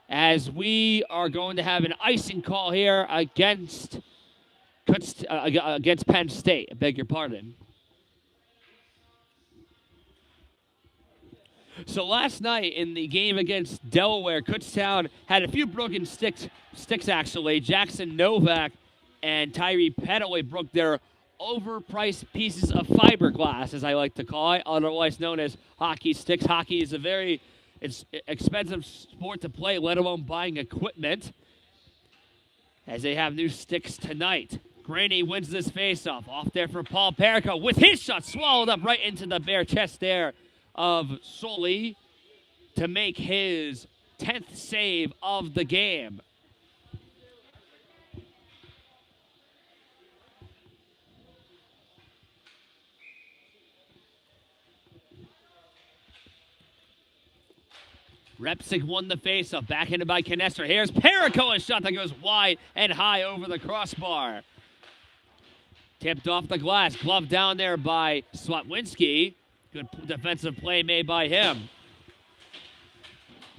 As we are going to have an icing call here against Penn State. I beg your pardon. So last night in the game against Delaware, Kutztown had a few broken sticks actually. Jackson Novak and Tyree Petaway broke their overpriced pieces of fiberglass, as I like to call it, otherwise known as hockey sticks. Hockey is a very expensive sport to play, let alone buying equipment, as they have new sticks tonight. Graney wins this faceoff. Off there for Paul Perico with his shot swallowed up right into the bare chest there of Sully to make his 10th save of the game. Repsik won the faceoff, backhanded by Canester. Here's Perico, a shot that goes wide and high over the crossbar. Tipped off the glass, glove down there by Swatwinski. Good defensive play made by him.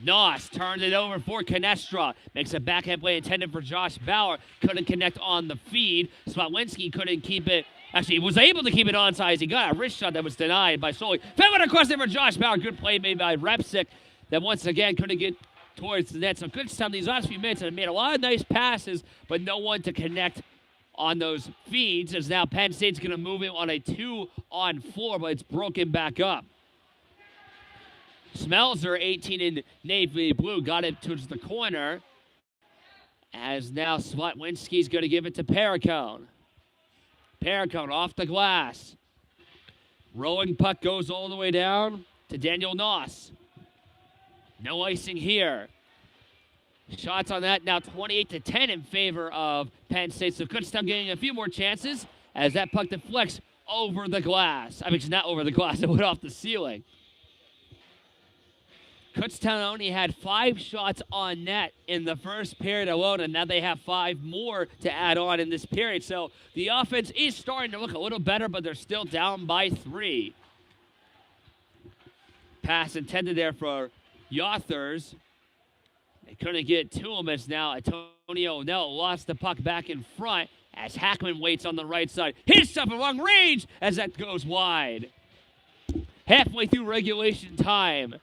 Noss turned it over for Canestra. Makes a backhand play intended for Josh Bauer. Couldn't connect on the feed. Swatlinski couldn't keep it. Actually, he was able to keep it onside. He got a wrist shot that was denied by Soli. Fed one across there for Josh Bauer. Good play made by Repsick that once again couldn't get towards the net. So Kutztown these last few minutes have made a lot of nice passes, but no one to connect on those feeds. As now Penn State's going to move it on a 2-on-4, but it's broken back up. Smelzer, 18 in navy blue, got it towards the corner. As now Swatlinski's going to give it to Perricone. Perricone off the glass. Rolling puck goes all the way down to Daniel Noss. No icing here. Shots on that now 28-10 in favor of Penn State. So Kutztown getting a few more chances as that puck deflects over the glass. I mean, it's not over the glass. It went off the ceiling. Kutztown only had 5 shots on net in the first period alone, and now they have 5 more to add on in this period. So the offense is starting to look a little better, but they're still down by 3. Pass intended there for Yothers. They couldn't get to him as now Antonio Nell lost the puck back in front as Hackman waits on the right side. Hits stuff at long range as that goes wide. Halfway through regulation time.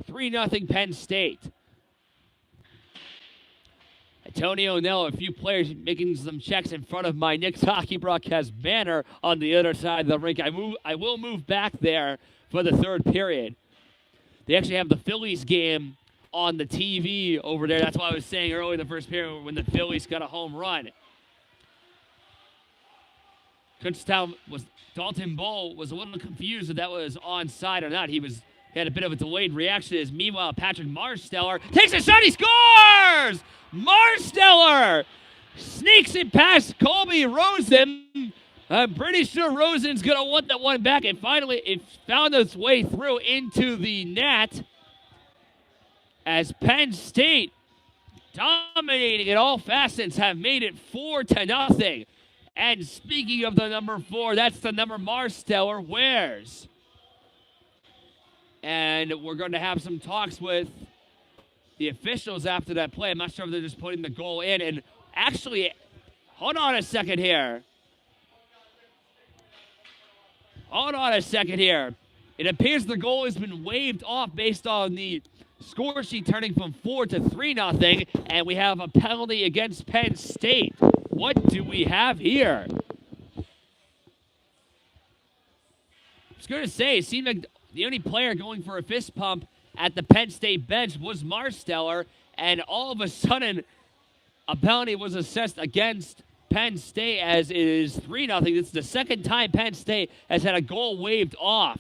3-0 Penn State. Antonio Nell, a few players making some checks in front of my Knicks hockey broadcast banner on the other side of the rink. I will move back there for the third period. They actually have the Phillies game on the TV over there. That's why I was saying earlier in the first period when the Phillies got a home run. Kutztown Dalton Bull was a little confused if that was onside or not. He had a bit of a delayed reaction as meanwhile Patrick Marsteller takes a shot, he scores! Marsteller sneaks it past Colby Rosen. I'm pretty sure Rosen's going to want that one back, and finally it found its way through into the net as Penn State, dominating in all facets, have made it 4-0. And speaking of the number 4, that's the number Marsteller wears. And we're going to have some talks with the officials after that play. I'm not sure if they're just putting the goal in. And actually, hold on a second here. It appears the goal has been waved off based on the score sheet turning from 4 to 3-0, and we have a penalty against Penn State. What do we have here? I was going to say, it seemed like the only player going for a fist pump at the Penn State bench was Marsteller, and all of a sudden, a penalty was assessed against Penn State as it is 3-0. It's the second time Penn State has had a goal waved off.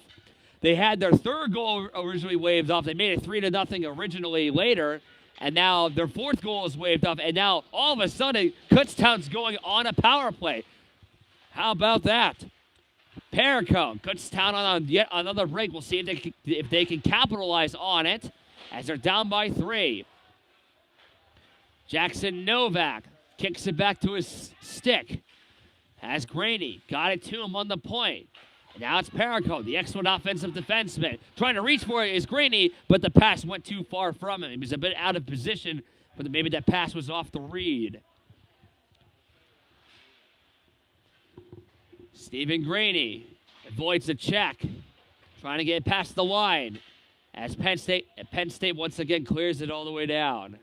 They had their third goal originally waved off. They made it 3-0 originally later, and now their fourth goal is waved off, and now all of a sudden, Kutztown's going on a power play. How about that? Perricone, Kutztown on yet another break. We'll see if they can capitalize on it as they're down by 3. Jackson Novak kicks it back to his stick. Has Graney, got it to him on the point. And now it's Perricone, the excellent offensive defenseman. Trying to reach for it is Graney, but the pass went too far from him. He was a bit out of position, but maybe that pass was off the read. Stephen Graney avoids the check, trying to get past the line as Penn State once again clears it all the way down.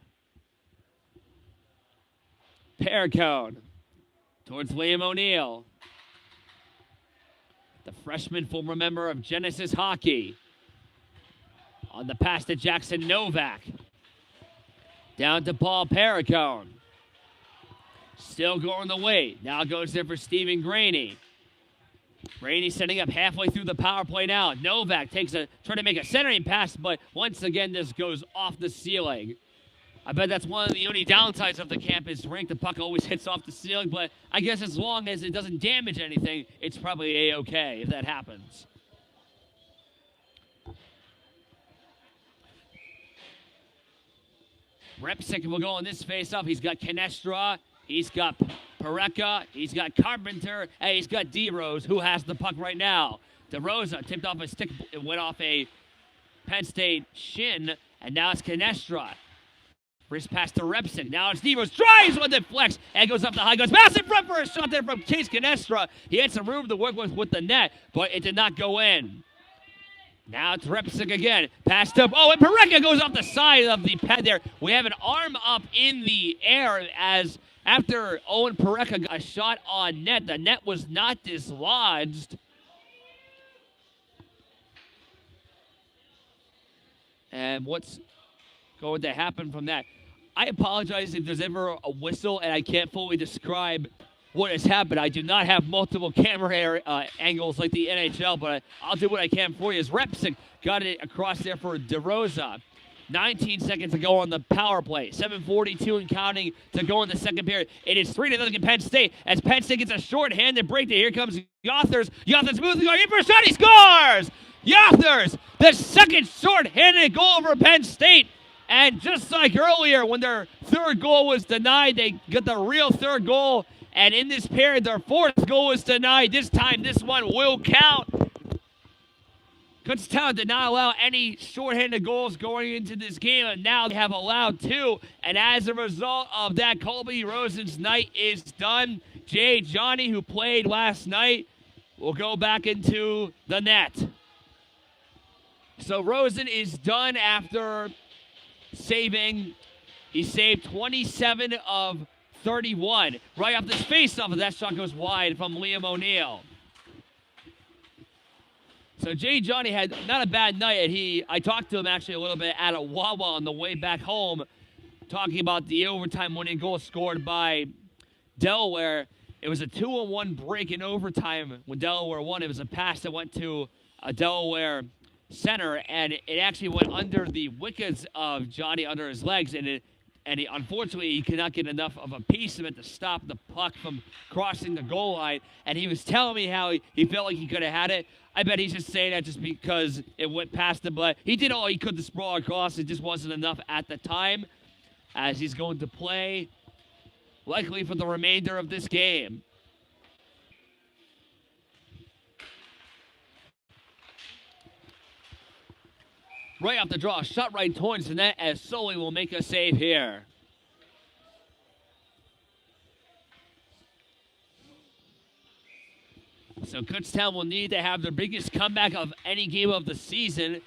Perricone towards Liam O'Neill. The freshman, former member of Genesis Hockey. On the pass to Jackson Novak. Down to Paul Perricone. Still going the way. Now goes there for Stephen Graney. Graney setting up halfway through the power play now. Novak trying to make a centering pass, but once again this goes off the ceiling. I bet that's one of the only downsides of the campus rink. The puck always hits off the ceiling, but I guess as long as it doesn't damage anything, it's probably A-okay if that happens. Repsick will go on this face-off. He's got Canestra, he's got Pareca, he's got Carpenter, and he's got D-Rose, who has the puck right now. DeRosa tipped off a stick. It went off a Penn State shin, And now it's Canestra. Wrist pass to Repson. Now it's Devos. Drives with it, flex, and goes up the high. Goes pass in front for a shot there from Chase Canestra. He had some room to work with the net, but it did not go in. Now it's Repson again. Passed up. Oh, and Pareca goes off the side of the pad there. We have an arm up in the air as after Owen Pareca got a shot on net. The net was not dislodged. And what's going to happen from that? I apologize if there's ever a whistle and I can't fully describe what has happened. I do not have multiple camera angles like the NHL, but I'll do what I can for you. As Repson got it across there for DeRosa. 19 seconds to go on the power play. 7:42 and counting to go in the second period. It is 3-0 in Penn State as Penn State gets a short-handed break. Here comes Yothers. Yothers moving going in for a shot. He scores! Yothers, the second short-handed goal for Penn State. And just like earlier when their third goal was denied, they got the real third goal. And in this period, their fourth goal was denied. This time, this one will count. Kutztown did not allow any shorthanded goals going into this game, and now they have allowed 2. And as a result of that, Colby Rosen's night is done. Jay Johnny, who played last night, will go back into the net. So Rosen is done after saving. He saved 27 of 31. Right off this face-off, that shot goes wide from Liam O'Neill. So Jay Johnny had not a bad night. I talked to him actually a little bit at a Wawa on the way back home, talking about the overtime winning goal scored by Delaware. It was a 2-on-1 break in overtime when Delaware won. It was a pass that went to a Delaware center, and it actually went under the wickets of Johnny, under his legs, and unfortunately, he could not get enough of a piece of it to stop the puck from crossing the goal line. And he was telling me how he felt like he could have had it. I bet he's just saying that just because it went past him. But he did all he could to sprawl across. It just wasn't enough at the time, as he's going to play likely for the remainder of this game. Right off the draw, shot right towards the net as Sully will make a save here. So Kutztown will need to have their biggest comeback of any game of the season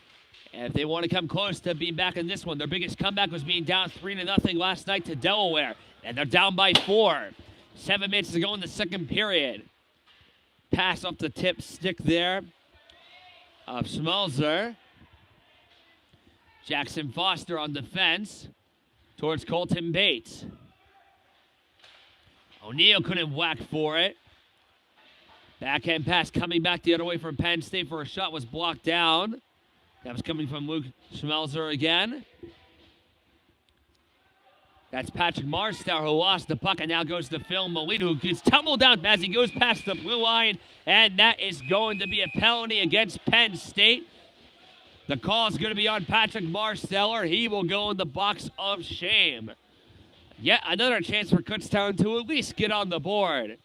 if they want to come close to being back in this one. Their biggest comeback was being down 3-0 last night to Delaware, and they're down by 4. 7 minutes to go in the second period. Pass off the tip stick there of Schmelzer. Jackson Foster on defense towards Colton Bates. O'Neill couldn't whack for it. Backhand pass coming back the other way from Penn State for a shot was blocked down. That was coming from Luke Schmelzer again. That's Patrick Marstow who lost the puck and now goes to Phil Molina, who gets tumbled down as he goes past the blue line. And that is going to be a penalty against Penn State. The call is going to be on Patrick Marsteller. He will go in the box of shame. Yet another chance for Kutztown to at least get on the board.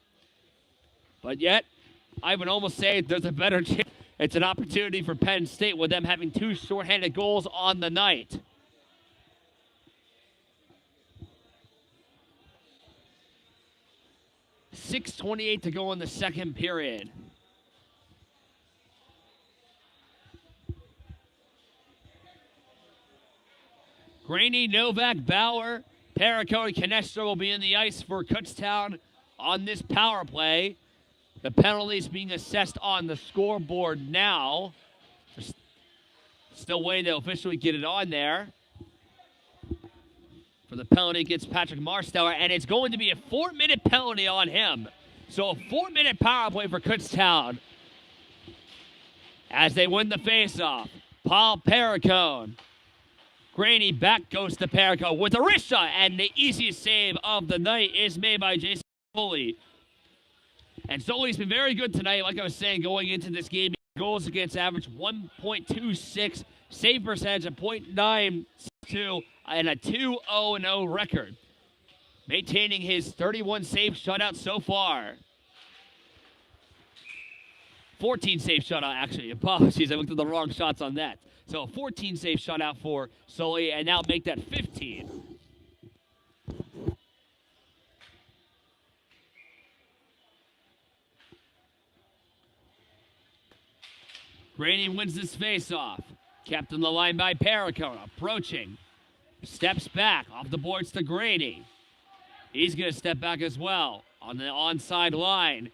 But yet, I would almost say there's a better chance. It's an opportunity for Penn State with them having 2 shorthanded goals on the night. .6:28 to go in the second period. Graney, Novak, Bauer, Perico, and Canestra will be in the ice for Kutztown on this power play. The penalties being assessed on the scoreboard now. Still waiting to officially get it on there. For the penalty against Patrick Marsteller, and it's going to be a 4-minute penalty on him. So a 4-minute power play for Kutztown as they win the faceoff. Paul Perricone. Graney back goes to Perico with a wrist shot, and the easiest save of the night is made by Jason Foley. And Sully's been very good tonight, like I was saying, going into this game. Goals against average 1.26, save percentage of .92, and a 2-0-0 record. Maintaining his 31 save shutout so far. 14 safe shutout, actually. Apologies, I looked at the wrong shots on that. So 14 safe shutout for Sully, and now make that 15. Grady wins this face-off. Kept on the line by Perricone. Approaching. Steps back. Off the boards to Grady. He's going to step back as well. On the onside line.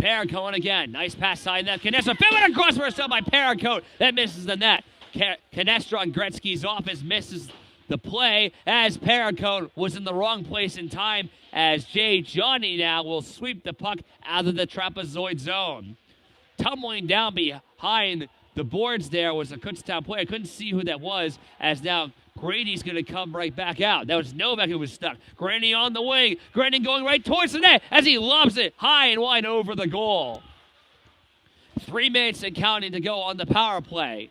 Perricone again. Nice pass side net. Canestra filling across for herself by Perricone. That misses the net. Canestra on Gretzky's office misses the play as Perricone was in the wrong place in time as Jay Johnny now will sweep the puck out of the trapezoid zone. Tumbling down behind the boards there was a Kutztown player. I couldn't see who that was as now Grady's going to come right back out. That was Novak who was stuck. Grady on the wing. Grady going right towards the net as he lobs it high and wide over the goal. 3 minutes and counting to go on the power play.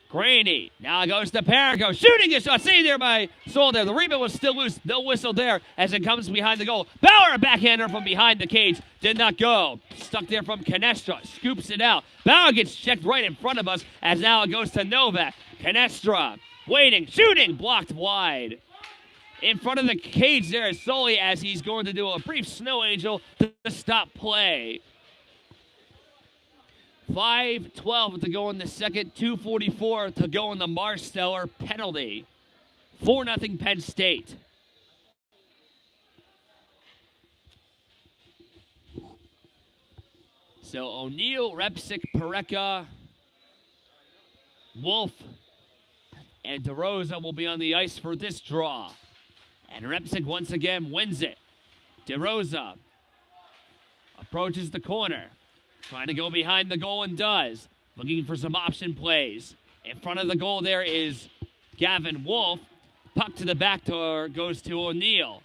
Grady now goes to Perricone. Shooting a shot. Saved there by Solder. The rebound was still loose. No whistle there as it comes behind the goal. Bauer, a backhander from behind the cage. Did not go. Stuck there from Canestra. Scoops it out. Bauer gets checked right in front of us as now it goes to Novak. Canestra waiting. Shooting. Blocked wide. In front of the cage there is Sully as he's going to do a brief snow angel to stop play. 5:12 to go in the second, 2:44 to go in the Marsteller penalty. 4-0 Penn State. So O'Neill, Repsick, Pareka, Wolf, and DeRosa will be on the ice for this draw. And Repsick once again wins it. DeRosa approaches the corner. Trying to go behind the goal and does. Looking for some option plays. In front of the goal there is Gavin Wolf. Puck to the back door goes to O'Neill.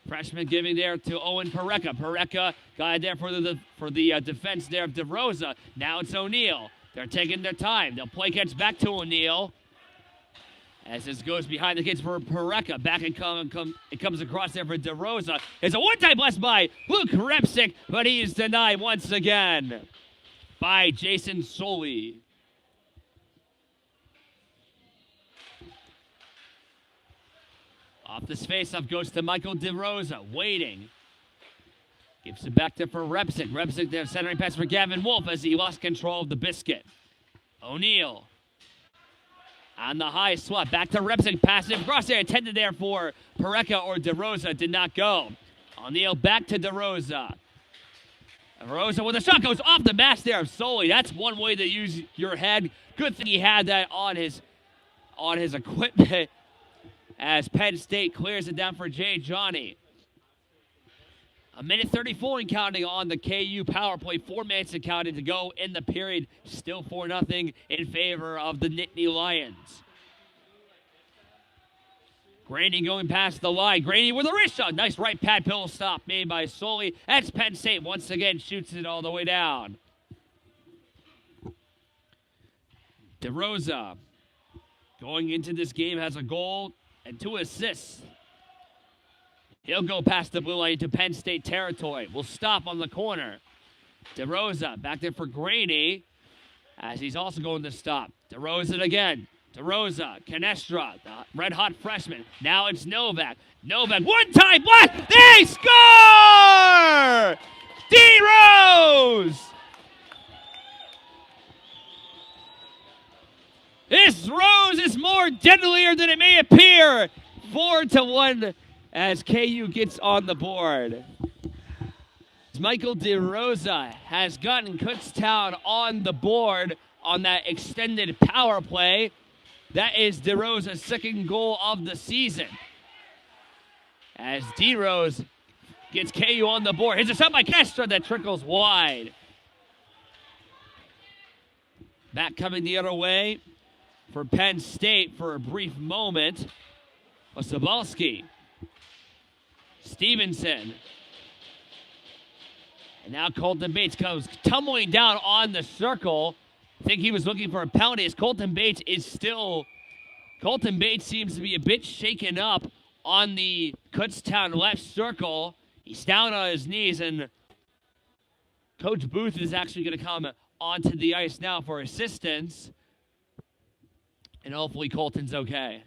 Freshman giving there to Owen Pareka. Pareka got it there for the defense there of DeRosa. Now it's O'Neill. They're taking their time. They'll play catch back to O'Neill. As this goes behind the kids for Pareka. Back and it comes across there for DeRosa. It's a one-time blessed by Luke Repsick, but he is denied once again by Jason Soley. Off this face-off goes to Michael DeRosa, waiting. Gives it back there for Repsick. Repsick there centering pass for Gavin Wolf as he lost control of the biscuit. O'Neill. On the high swap, back to Repsick, passive cross there, intended there for Pareka or DeRosa, did not go. O'Neill back to DeRosa. DeRosa with a shot goes off the mask there of Soley. That's one way to use your head. Good thing he had that on his equipment as Penn State clears it down for Jay Johnny. 1:34 and counting on the KU power play. 4 minutes and counting to go in the period. Still 4-0 in favor of the Nittany Lions. Grady going past the line. Grady with a wrist shot. Nice right pad pill stop made by Soley. That's Penn State once again shoots it all the way down. DeRosa going into this game has a goal and 2 assists. He'll go past the blue line into Penn State territory. Will stop on the corner. DeRosa back there for Grady as he's also going to stop. DeRosa again. DeRosa, Canestra, the red-hot freshman. Now it's Novak. Novak, one-time blast! They score! D-Rose! This Rose is more deadlier than it may appear. 4-1 as KU gets on the board. Michael DeRosa has gotten Kutztown on the board on that extended power play. That is DeRosa's second goal of the season. As D-Rose gets KU on the board. Here's a shot by Canestra that trickles wide. Back coming the other way for Penn State for a brief moment. Osabalski. Stevenson. And now Colton Bates comes tumbling down on the circle. I think he was looking for a penalty as Colton Bates seems to be a bit shaken up on the Kutztown left circle. He's down on his knees and Coach Booth is actually going to come onto the ice now for assistance. And hopefully Colton's okay.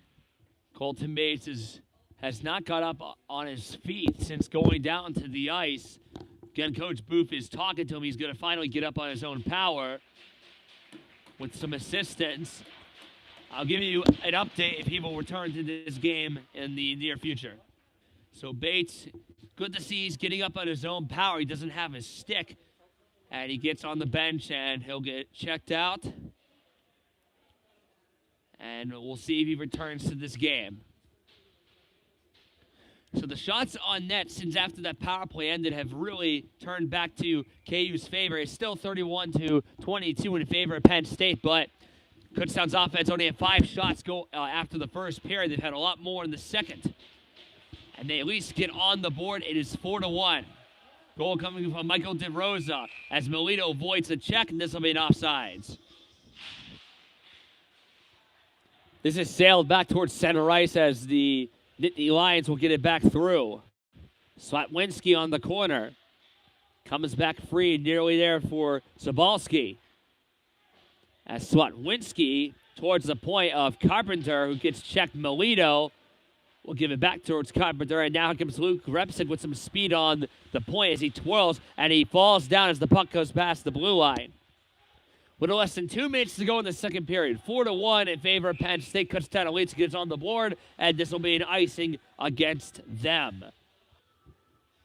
Colton Bates has not got up on his feet since going down to the ice. Again, Coach Booth is talking to him. He's going to finally get up on his own power with some assistance. I'll give you an update if he will return to this game in the near future. So Bates, good to see he's getting up on his own power. He doesn't have his stick. And he gets on the bench and he'll get checked out. And we'll see if he returns to this game. So the shots on net since after that power play ended have really turned back to KU's favor. It's still 31-22 in favor of Penn State, but Kutztown's offense only had 5 shots go after the first period. They've had a lot more in the second. And they at least get on the board. It is 4-1. Goal coming from Michael DeRosa as Melito avoids a check, and this will be an offsides. This is sailed back towards center ice as the Nittany Lions will get it back through. Swatwinski on the corner. Comes back free, nearly there for Zabalski. As Swatwinski towards the point of Carpenter, who gets checked. Melito will give it back towards Carpenter, and now comes Luke Repsick with some speed on the point as he twirls, and he falls down as the puck goes past the blue line. With less than 2 minutes to go in the second period, 4-1 in favor of Penn State. Kutztown Elites gets on the board, and this will be an icing against them.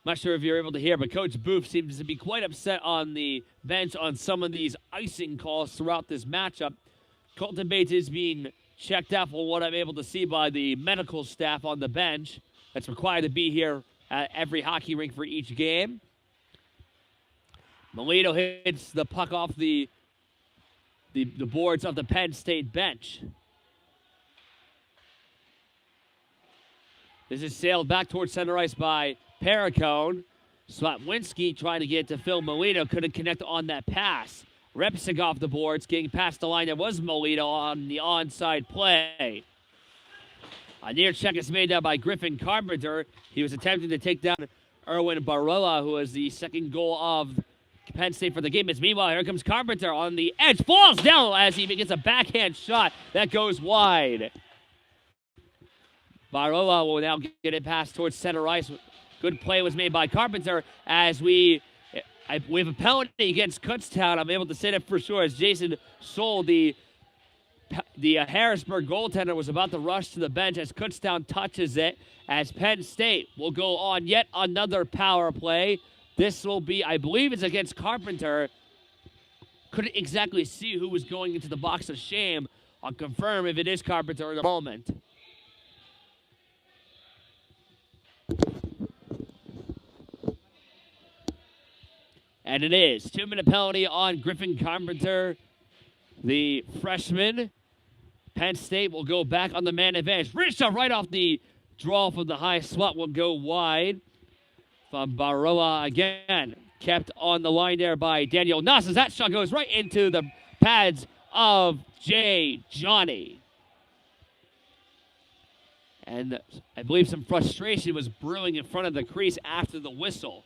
Not sure if you're able to hear, but Coach Booth seems to be quite upset on the bench on some of these icing calls throughout this matchup. Colton Bates is being checked out for what I'm able to see by the medical staff on the bench that's required to be here at every hockey rink for each game. Melito hits the puck off the boards of the Penn State bench. This is sailed back towards center ice by Perricone. Swatwinski trying to get to Phil Melito. Couldn't connect on that pass. Repsick off the boards, getting past the line. There was Melito on the onside play. A near check is made down by Griffin Carpenter. He was attempting to take down Erwin Barella, who was the second goal of Penn State for the game. Meanwhile, here comes Carpenter on the edge. Falls down as he gets a backhand shot that goes wide. Barella will now get it passed towards center ice. Good play was made by Carpenter as we have a penalty against Kutztown. I'm able to say that for sure as Jason Soul, the Harrisburg goaltender, was about to rush to the bench as Kutztown touches it, as Penn State will go on yet another power play. This will be, I believe it's against Carpenter. Couldn't exactly see who was going into the box of shame. I'll confirm if it is Carpenter in a moment. And it is. 2-minute penalty on Griffin Carpenter, the freshman. Penn State will go back on the man advantage. Rich shot right off the draw from the high slot will go wide. From Baroa again. Kept on the line there by Daniel Nass. That shot goes right into the pads of Jay Johnny. And I believe some frustration was brewing in front of the crease after the whistle.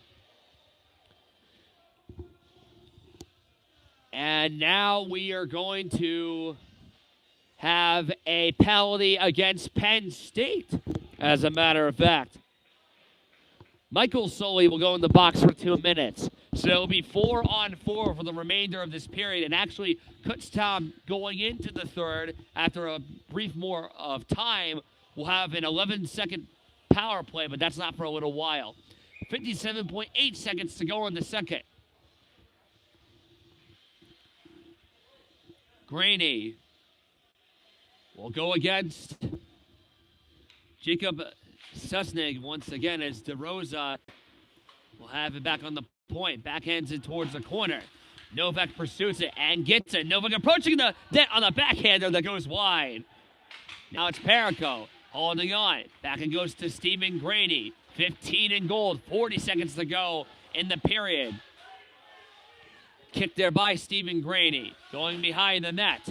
And now we are going to have a penalty against Penn State, as a matter of fact. Michael Soley will go in the box for 2 minutes. So it'll be 4-on-4 for the remainder of this period. And actually, Kutztown going into the third, after a brief more of time, will have an 11-second power play, but that's not for a little while. 57.8 seconds to go in the second. Graney will go against Jacob Susnig once again as DeRosa will have it back on the point. Backhands it towards the corner. Novak pursues it and gets it. Novak approaching the net on the backhander that goes wide. Now it's Perico holding on. Back it goes to Stephen Graney. 15 in gold. 40 seconds to go in the period. Kicked there by Stephen Graney. Going behind the net.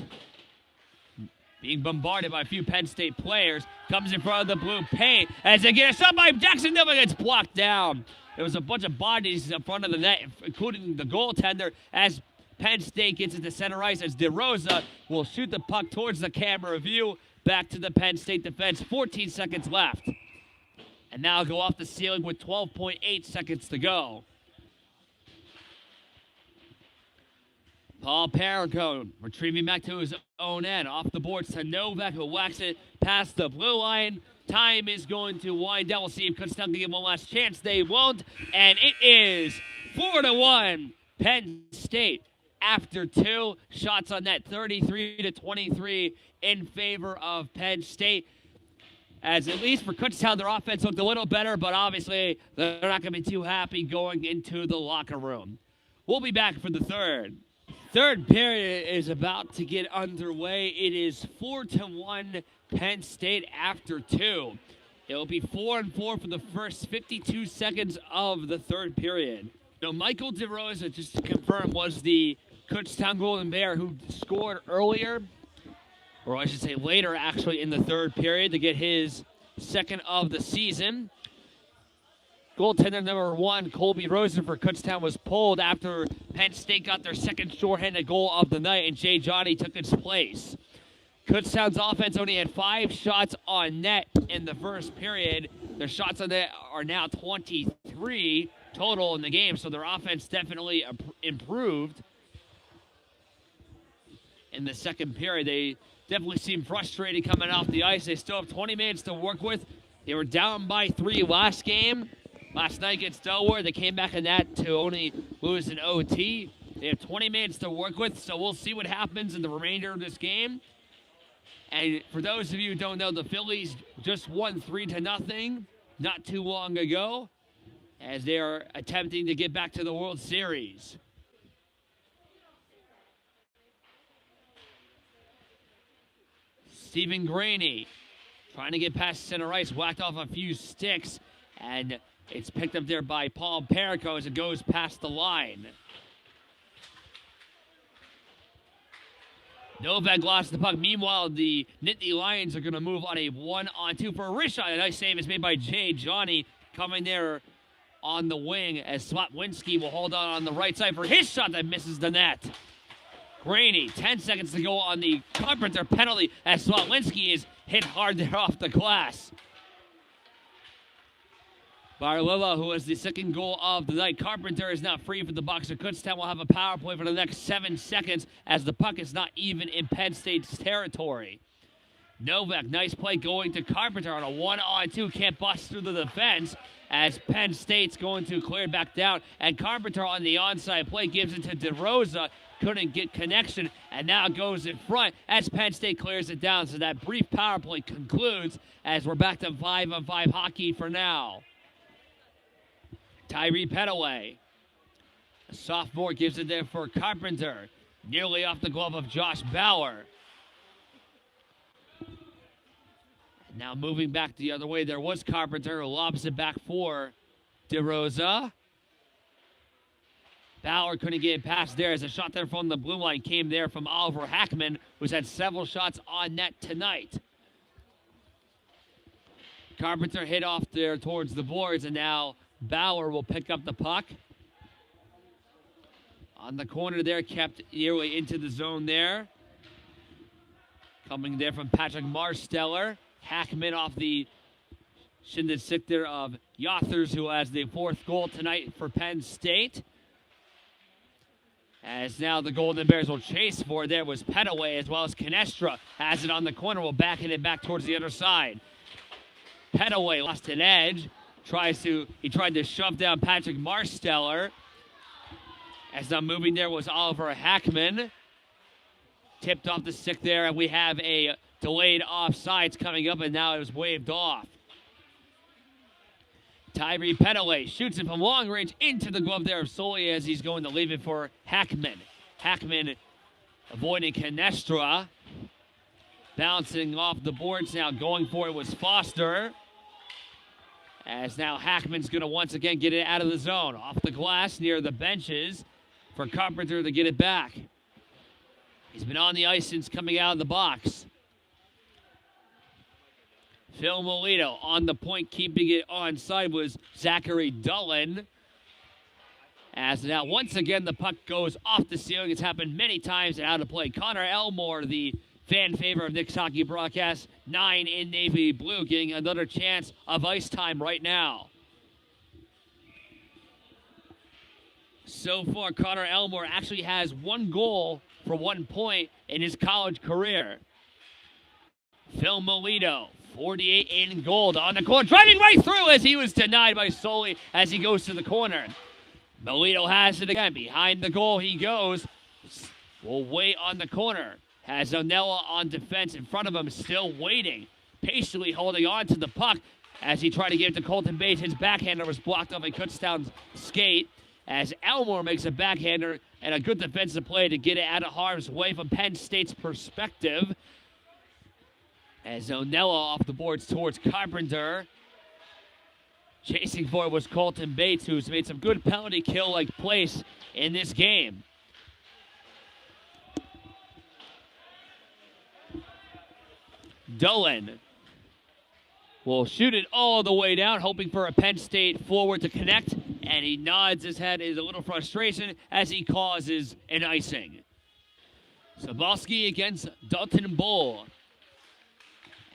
Being bombarded by a few Penn State players. Comes in front of the blue paint as they get a shot by Jackson Nova. Gets blocked down There was a bunch of bodies in front of the net, including the goaltender, as Penn State gets into center ice as DeRosa will shoot the puck towards the camera view. Back to the Penn State defense. 14 seconds left. And now go off the ceiling with 12.8 seconds to go. Paul Perico retrieving back to his own end. Off the boards to Novak, who whacks it past the blue line. Time is going to wind down. We'll see if Kutztown can give one last chance. They won't. And it is 4-1 Penn State after 2 shots on net. 33-23 in favor of Penn State. As at least for Kutztown, their offense looked a little better, but obviously they're not going to be too happy going into the locker room. We'll be back for the third. Third period is about to get underway. It is 4-1 Penn State after 2. It'll be 4-4 for the first 52 seconds of the third period. Now, Michael DeRosa, just to confirm, was the Kutztown Golden Bear who scored earlier, or I should say later, actually, in the third period to get his second of the season. Goaltender number 1, Colby Rosen for Kutztown, was pulled after Penn State got their second shorthanded goal of the night, and Jay Johnny took its place. Kutztown's offense only had 5 shots on net in the first period. Their shots on net are now 23 total in the game, so their offense definitely improved. In the second period, they definitely seem frustrated coming off the ice. They still have 20 minutes to work with. They were down by 3 last night against Delaware. They came back in that to only lose an OT. They have 20 minutes to work with, so we'll see what happens in the remainder of this game. And for those of you who don't know, the Phillies just won 3-0 not too long ago, as they are attempting to get back to the World Series. Stephen Graney trying to get past center ice, whacked off a few sticks, and it's picked up there by Paul Perico as it goes past the line. Novak lost the puck. Meanwhile, the Nittany Lions are going to move on a 1-on-2 for a wrist shot. A nice save is made by Jay Johnny coming there on the wing as Slotwinski will hold on the right side for his shot that misses the net. Graney, 10 seconds to go on the Carpenter penalty as Slotwinski is hit hard there off the glass. Barlilla, who has the second goal of the night. Carpenter is now free for the box. So Kutztown will have a power play for the next 7 seconds as the puck is not even in Penn State's territory. Novak, nice play going to Carpenter on a 1-on-2. Can't bust through the defense as Penn State's going to clear it back down. And Carpenter on the onside play gives it to DeRosa. Couldn't get connection, and now goes in front as Penn State clears it down. So that brief power play concludes as we're back to 5-on-5 hockey for now. Tyree Petaway. A sophomore gives it there for Carpenter. Nearly off the glove of Josh Bauer. Now moving back the other way, there was Carpenter who lobs it back for DeRosa. Bauer couldn't get it past there as a shot there from the blue line came there from Oliver Hackman, who's had several shots on net tonight. Carpenter hit off there towards the boards, and now Bauer will pick up the puck. On the corner there, kept nearly into the zone there. Coming there from Patrick Marsteller. Hackman off the shindig stick there of Yothers, who has the 4th goal tonight for Penn State. As now the Golden Bears will chase for it. There was Petaway as well as Canestra. Has it on the corner, will back it back towards the other side. Petaway lost an edge. He tried to shove down Patrick Marsteller. As now moving there was Oliver Hackman. Tipped off the stick there, and we have a delayed offsides coming up, and now it was waved off. Tyree Petaway shoots it from long range into the glove there of Sully as he's going to leave it for Hackman. Hackman avoiding Canestra. Bouncing off the boards now, going for it was Foster. As now Hackman's going to once again get it out of the zone. Off the glass near the benches for Carpenter to get it back. He's been on the ice since coming out of the box. Phil Molito on the point, keeping it onside was Zachary Dullen. As now, once again, the puck goes off the ceiling. It's happened many times and out of play. Connor Elmore, the fan favorite of Nick's hockey broadcast, 9 in navy blue, getting another chance of ice time right now. So far, Connor Elmore actually has 1 goal for 1 point in his college career. Phil Molito, 48 in gold on the corner, driving right through as he was denied by Soley as he goes to the corner. Molito has it again. Behind the goal he goes. Will wait on the corner. Has Onella on defense in front of him, still waiting, patiently holding on to the puck as he tried to give it to Colton Bates. His backhander was blocked off a Kutztown skate as Elmore makes a backhander and a good defensive play to get it out of harm's way from Penn State's perspective. As Onella off the boards towards Carpenter. Chasing for it was Colton Bates, who's made some good penalty kill-like plays in this game. Dolan will shoot it all the way down, hoping for a Penn State forward to connect, and he nods his head in a little frustration as he causes an icing. Sobolski against Dalton Bull.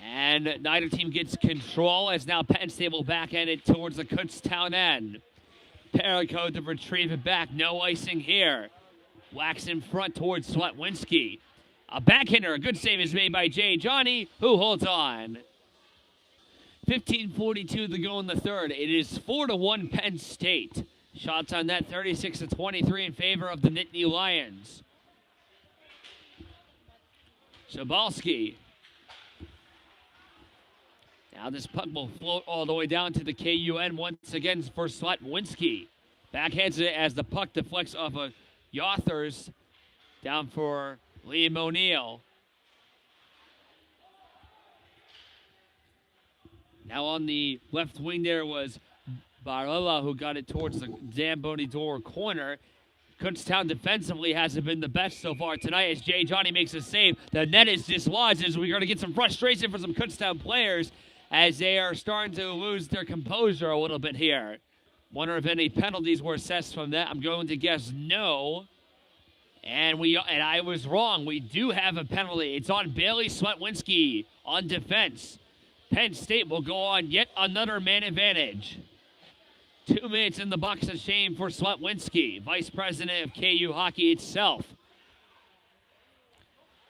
And neither team gets control as now Penn State will backhand it towards the Kutztown end. Perico to retrieve it back. No icing here. Wax in front towards Sletwinski. A backhander, a good save is made by Jay Johnny, who holds on. 15:42 to go in the third. It is 4-1 Penn State. Shots on net 36-23 in favor of the Nittany Lions. Sobolski. Now this puck will float all the way down to the KUN once again for Sletwinski. Backhands it as the puck deflects off of Yothers down for Liam O'Neill. Now on the left wing there was Barilla, who got it towards the Zamboni door corner. Kutztown defensively hasn't been the best so far tonight as Jay Johnny makes a save. The net is dislodged as we're going to get some frustration for some Kutztown players as they are starting to lose their composure a little bit here. Wonder if any penalties were assessed from that. I'm going to guess no. And I was wrong. We do have a penalty. It's on Bailey Sletwinski on defense. Penn State will go on yet another man advantage. 2 minutes in the box of shame for Sletwinski, vice president of KU hockey itself.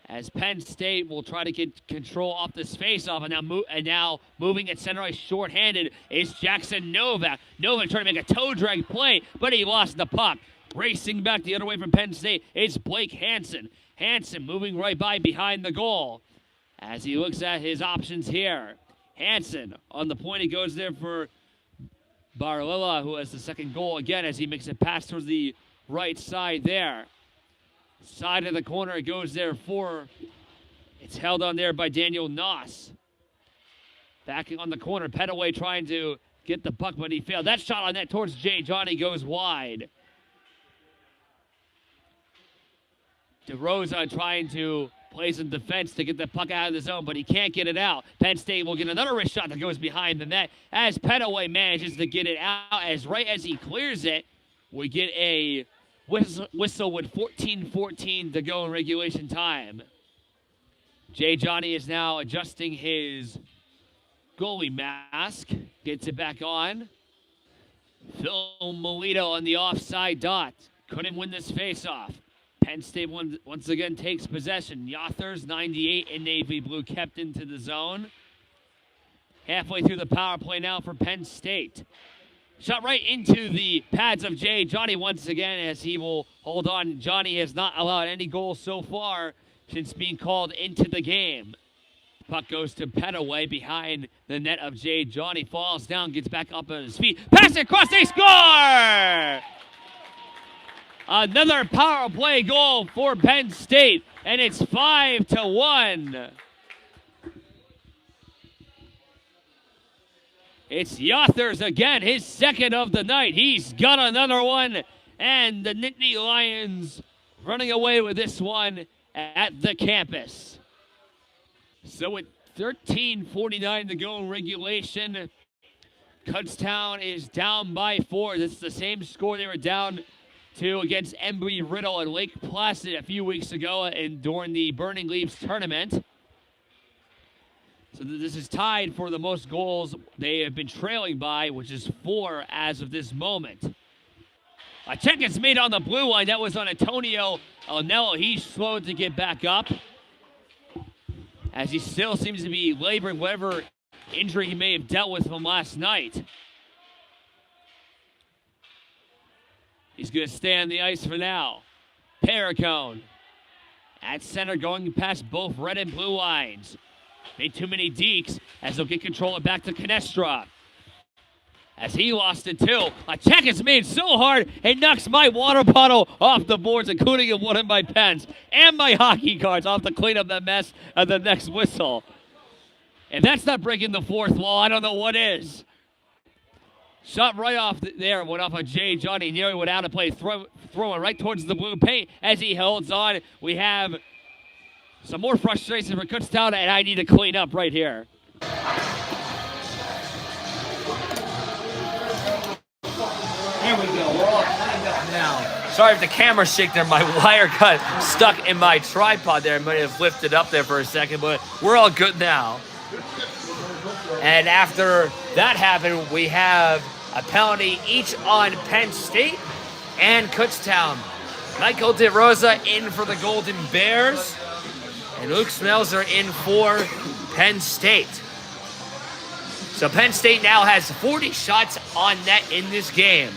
As Penn State will try to get control off this faceoff, and now moving at center ice shorthanded is Jackson Novak. Novak trying to make a toe drag play, but he lost the puck. Racing back the other way from Penn State, it's Blake Hansen. Hansen moving right by behind the goal as he looks at his options here. Hansen on the point, he goes there for Barlilla, who has the second goal again as he makes a pass towards the right side there. Side of the corner, it goes there for, it's held on there by Daniel Noss. Back on the corner, Petaway trying to get the puck, but he failed. That shot on net towards Jay Johnny goes wide. DeRosa trying to play some defense to get the puck out of the zone, but he can't get it out. Penn State will get another wrist shot that goes behind the net as Petaway manages to get it out. As right as he clears it, we get a whistle with 14:14 to go in regulation time. Jay Johnny is now adjusting his goalie mask. Gets it back on. Phil Molito on the offside dot. Couldn't win this faceoff. Penn State once again takes possession. Yothers, 98 in navy blue, kept into the zone. Halfway through the power play now for Penn State. Shot right into the pads of Jay Johnny once again as he will hold on. Johnny has not allowed any goals so far since being called into the game. Puck goes to Petaway behind the net of Jay Johnny. Falls down, gets back up on his feet. Pass it across, they score! Another power play goal for Penn State, and it's 5-1. It's Yothers again, his second of the night. He's got another one, and the Nittany Lions running away with this one at the campus. So with 13:49 to go in regulation. Kutztown is down by 4. This is the same score they were down to against Embry-Riddle and Lake Placid a few weeks ago and during the Burning Leaves tournament. So this is tied for the most goals they have been trailing by, which is 4 as of this moment. A check is made on the blue line. That was on Antonio Alnello. He's slowed to get back up, as he still seems to be laboring whatever injury he may have dealt with from last night. He's going to stay on the ice for now. Perricone at center, going past both red and blue lines. Made too many dekes as they'll get control of back to Canestra. As he lost it too. A check is made so hard, it knocks my water bottle off the boards, including one of my pens and my hockey cards. I'll have to clean up that mess at the next whistle. If that's not breaking the fourth wall, I don't know what is. Shot right off there, went off of Jay Johnny. Nearly went out of play, throwing right towards the blue paint as he holds on. We have some more frustration for Kutztown, and I need to clean up right here. Here we go. We're all cleaned up now. Sorry if the camera's shaking there. My wire got stuck in my tripod there. I might have lifted up there for a second, but we're all good now. And after that happened, we have a penalty each on Penn State and Kutztown. Michael DeRosa in for the Golden Bears, and Luke Smelzer in for Penn State. So Penn State now has 40 shots on net in this game.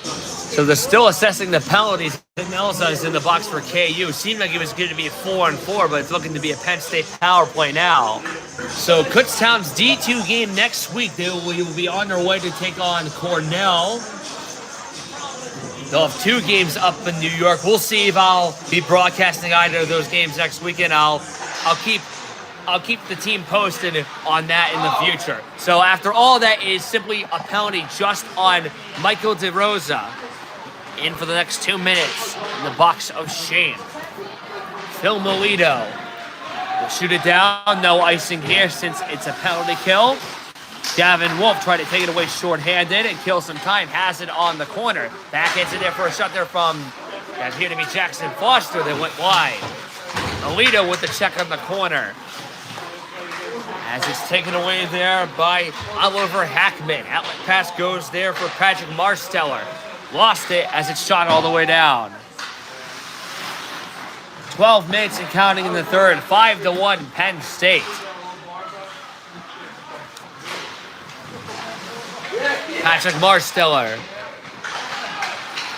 So they're still assessing the penalties. Melza is in the box for KU. Seemed like it was going to be a 4-on-4, but it's looking to be a Penn State power play now. So Kutztown's D2 game next week, they will be on their way to take on Cornell. They'll have 2 games up in New York. We'll see if I'll be broadcasting either of those games next weekend. I'll keep the team posted on that in the future. So after all that is simply a penalty just on Michael DeRosa. In for the next 2 minutes in the box of shame. Phil Melito will shoot it down. No icing here since it's a penalty kill. Gavin Wolf tried to take it away short-handed and kill some time. Has it on the corner. Backhands it there for a shot there from, that appeared to be Jackson Foster that went wide. Melito with the check on the corner. As it's taken away there by Oliver Hackman. Outlet pass goes there for Patrick Marsteller. Lost it as it's shot all the way down. 12 minutes and counting in the third. 5-1 Penn State. Patrick Marsteller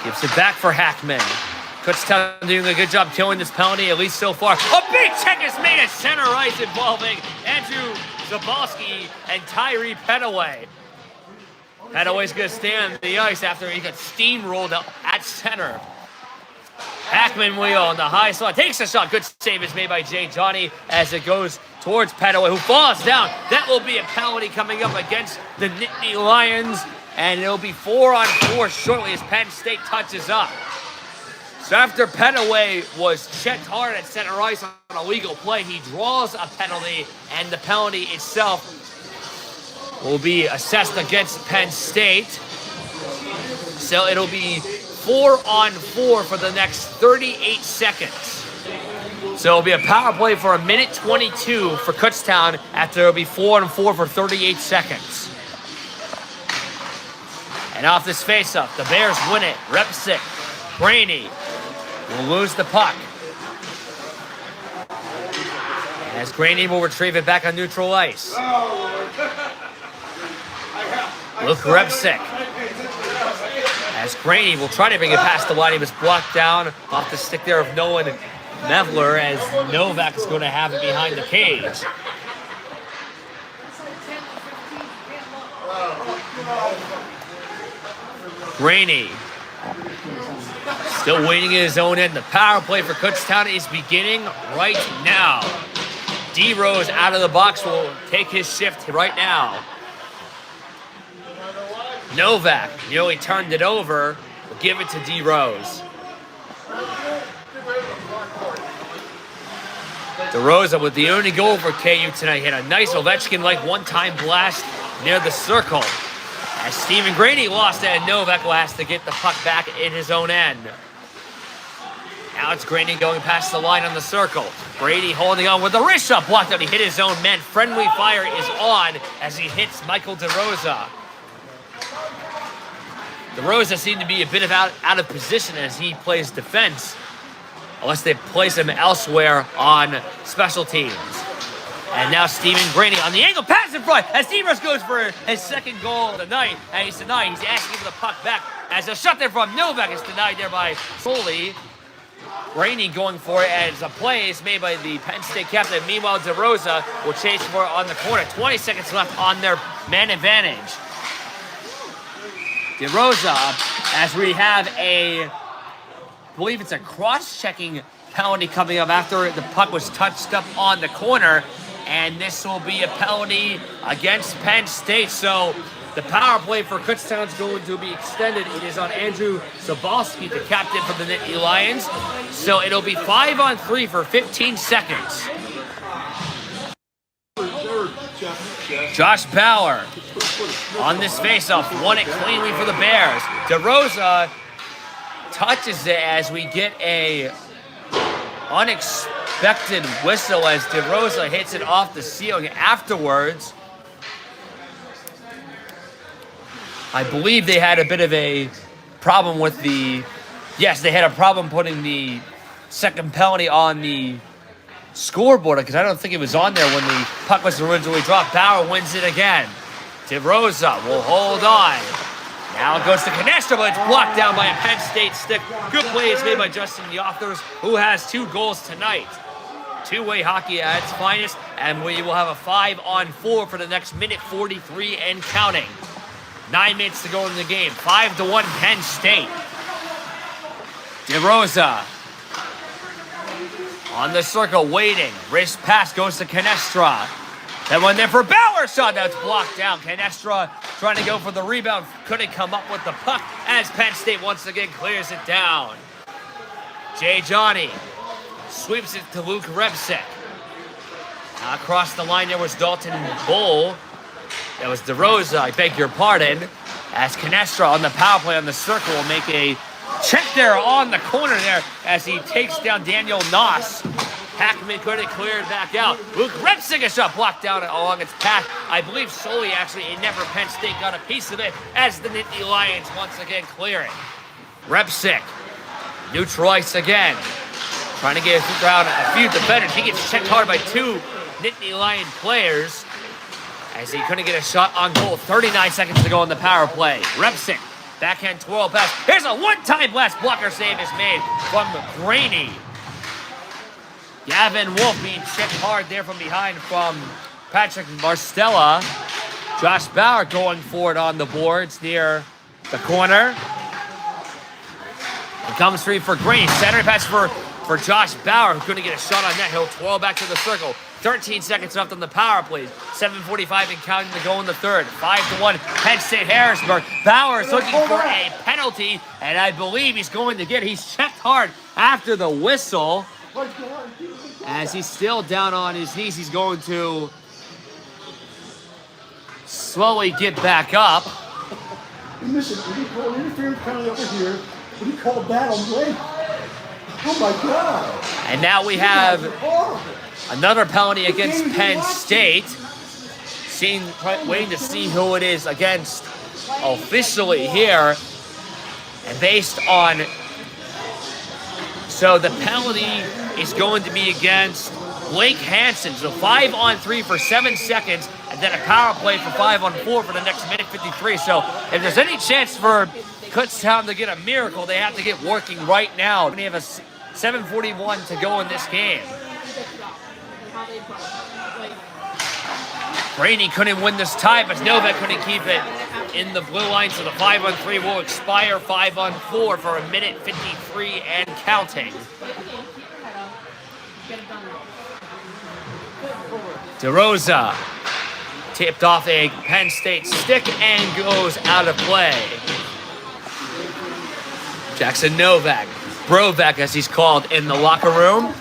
gives it back for Hackman. Kutztown doing a good job killing this penalty, at least so far. A big check is made at center ice involving Andrew Zabalski and Tyree Petaway. Petaway's going to stay on the ice after he got steamrolled at center. Hackman wheel on the high slot. Takes a shot. Good save is made by Jay Johnny as it goes towards Petaway, who falls down. That will be a penalty coming up against the Nittany Lions. And it'll be 4-on-4 shortly as Penn State touches up. So after Petaway was checked hard at center ice on a legal play, he draws a penalty, and the penalty itself will be assessed against Penn State. So it'll be 4-on-4 for the next 38 seconds. So it'll be a power play for 1:22 for Kutztown after it'll be 4-on-4 for 38 seconds. And off this faceoff, the Bears win it. Repsick, Brainy will lose the puck. As Graney will retrieve it back on neutral ice. Luke Repsick. As Graney will try to bring it past the line. He was blocked down off the stick there of Nolan Mevler as Novak is going to have it behind the cage. Graney still waiting in his own end. The power play for Kutztown is beginning right now. D-Rose out of the box will take his shift right now. Novak nearly turned it over. Will give it to D-Rose. DeRosa with the only goal for KU tonight hit a nice Ovechkin-like one-time blast near the circle. As Stephen Grady lost it, and Novak will have to get the puck back in his own end. Now it's Grady going past the line on the circle. Grady holding on with the wrist shot blocked out. He hit his own man. Friendly fire is on as he hits Michael DeRosa. DeRosa seemed to be a bit of out of position as he plays defense, unless they place him elsewhere on special teams. And now Stephen Grady on the angle, pass in front as DeRosa goes for his second goal of the night. And he's denied. He's asking for the puck back as a shot there from Novak is denied there by Foley. Grady going for it as a play is made by the Penn State captain. Meanwhile, DeRosa will chase for it on the corner. 20 seconds left on their man advantage. DeRosa, as we have I believe it's a cross-checking penalty coming up after the puck was touched up on the corner. And this will be a penalty against Penn State. So the power play for Kutztown is going to be extended. It is on Andrew Sobalski, the captain for the Nittany Lions. So it'll be 5-on-3 for 15 seconds. Josh Bauer on this faceoff, won it cleanly for the Bears. DeRosa touches it as we get a unexpected whistle as DeRosa hits it off the ceiling. Afterwards, I believe they had a bit of a problem with they had a problem putting the second penalty on the scoreboard because I don't think it was on there when the puck was originally dropped. Bauer wins it again. DeRosa will hold on. Now it goes to Canestro, but it's blocked down by a Penn State stick. Good play is made by Justin Yothers, who has 2 goals tonight. Two-way hockey at its finest, and we will have a 5-on-4 for the next minute 43 and counting. 9 minutes to go in the game. 5-1 Penn State. DeRosa on the circle, waiting. Wrist pass goes to Canestra. That one there for Bauer. Shot that's blocked down. Canestra trying to go for the rebound. Couldn't come up with the puck as Penn State once again clears it down. Jay Johnny sweeps it to Luke Rebsick. Across the line there was Dalton Bull. That was DeRosa, I beg your pardon. As Canestra on the power play on the circle will make a check there on the corner there as he takes down Daniel Noss. Hackman couldn't clear it back out. Luke Rebsick a shot blocked down along its path. I believe solely actually it never Penn State got a piece of it as the Nittany Lions once again clear it. Rebsick neutralized again. Trying to get around a few defenders. He gets checked hard by 2 Nittany Lion players as he couldn't get a shot on goal. 39 seconds to go on the power play. Rebsick, backhand twirl pass. Here's a one-time blast blocker save is made from Graney. Gavin Wolf being checked hard there from behind from Patrick Marstella. Josh Bauer going for it on the boards near the corner. It comes free for Graney. Center pass for Josh Bauer, who couldn't get a shot on net. He'll twirl back to the circle. 13 seconds left on the power play. 7:45 and counting to go in the third. 5-1 Penn State Harrisburg. Bauer is looking for a penalty, and I believe he's going to get it. He's checked hard after the whistle. As he's still down on his knees, he's going to slowly get back up. Listen, when he called interference penalty over here, when he called that on Blake, oh my God. And now we have another penalty against Penn State. Waiting to see who it is against officially here. And based on... So the penalty is going to be against Blake Hansen. So 5-on-3 for 7 seconds, and then a power play for 5-on-4 for the next minute 53. So if there's any chance for Kutztown to get a miracle, they have to get working right now. We have a 7:41 to go in this game. Graney couldn't win this tie, but Novak couldn't keep it in the blue line, so the 5-on-3 will expire. 5-on-4 for a minute 53 and counting. DeRosa tipped off a Penn State stick and goes out of play. Jackson Novak, Brovac as he's called in the locker room.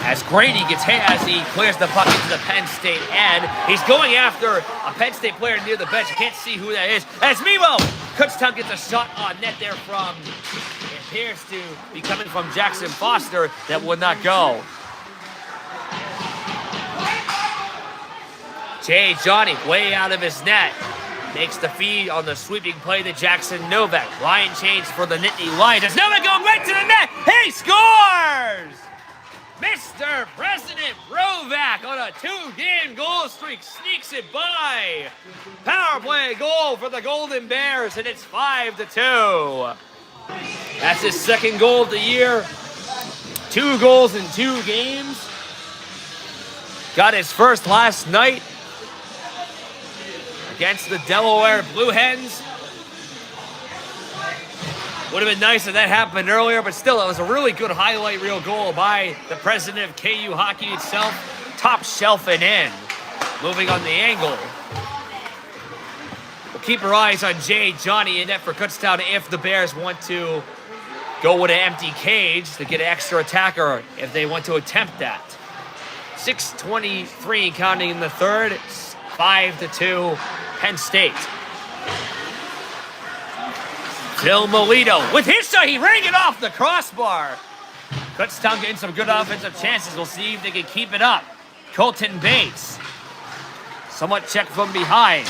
As Grady gets hit as he clears the puck into the Penn State end. He's going after a Penn State player near the bench. You can't see who that is. As meanwhile, Kutztown gets a shot on net there from, it appears to be coming from Jackson Foster, that would not go. Jay Johnny way out of his net. Makes the feed on the sweeping play to Jackson Novak. Line change for the Nittany Lions. As Novak going right to the net. He scores! Mr. President Rovac on a 2-game goal streak sneaks it by. Power play goal for the Golden Bears, and it's 5-2. That's his second goal of the year. 2 goals in 2 games. Got his first last night against the Delaware Blue Hens. Would have been nice if that happened earlier, but still, it was a really good highlight reel goal by the president of KU Hockey itself. Top shelf and in. Moving on the angle. We'll keep our eyes on Jay Johnny in net for Kutztown if the Bears want to go with an empty cage to get an extra attacker if they want to attempt that. 6:23 counting in the third. 5-2 Penn State. Phil Molito with his shot, he rang it off the crossbar. Kutztown getting some good offensive chances. We'll see if they can keep it up. Colton Bates, somewhat checked from behind.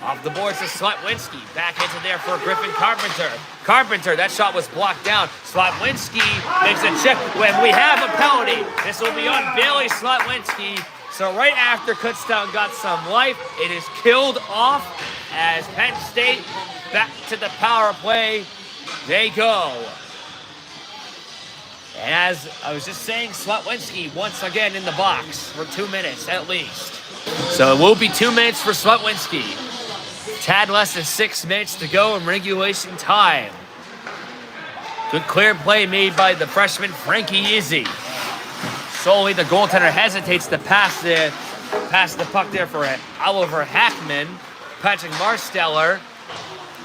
Off the boards to Slotwinski. Backhands there for Griffin Carpenter. Carpenter, that shot was blocked down. Slotwinski makes a check when we have a penalty. This will be on Bailey Slotwinski. So right after Kutztown got some life, it is killed off as Penn State back to the power play they go. And as I was just saying, Slotwinski once again in the box for 2 minutes at least. So it will be 2 minutes for Slotwinski. Tad less than 6 minutes to go in regulation time. Good clear play made by the freshman Frankie Izzy. Solely the goaltender hesitates to pass the puck there for Oliver Hackman. Patrick Marsteller.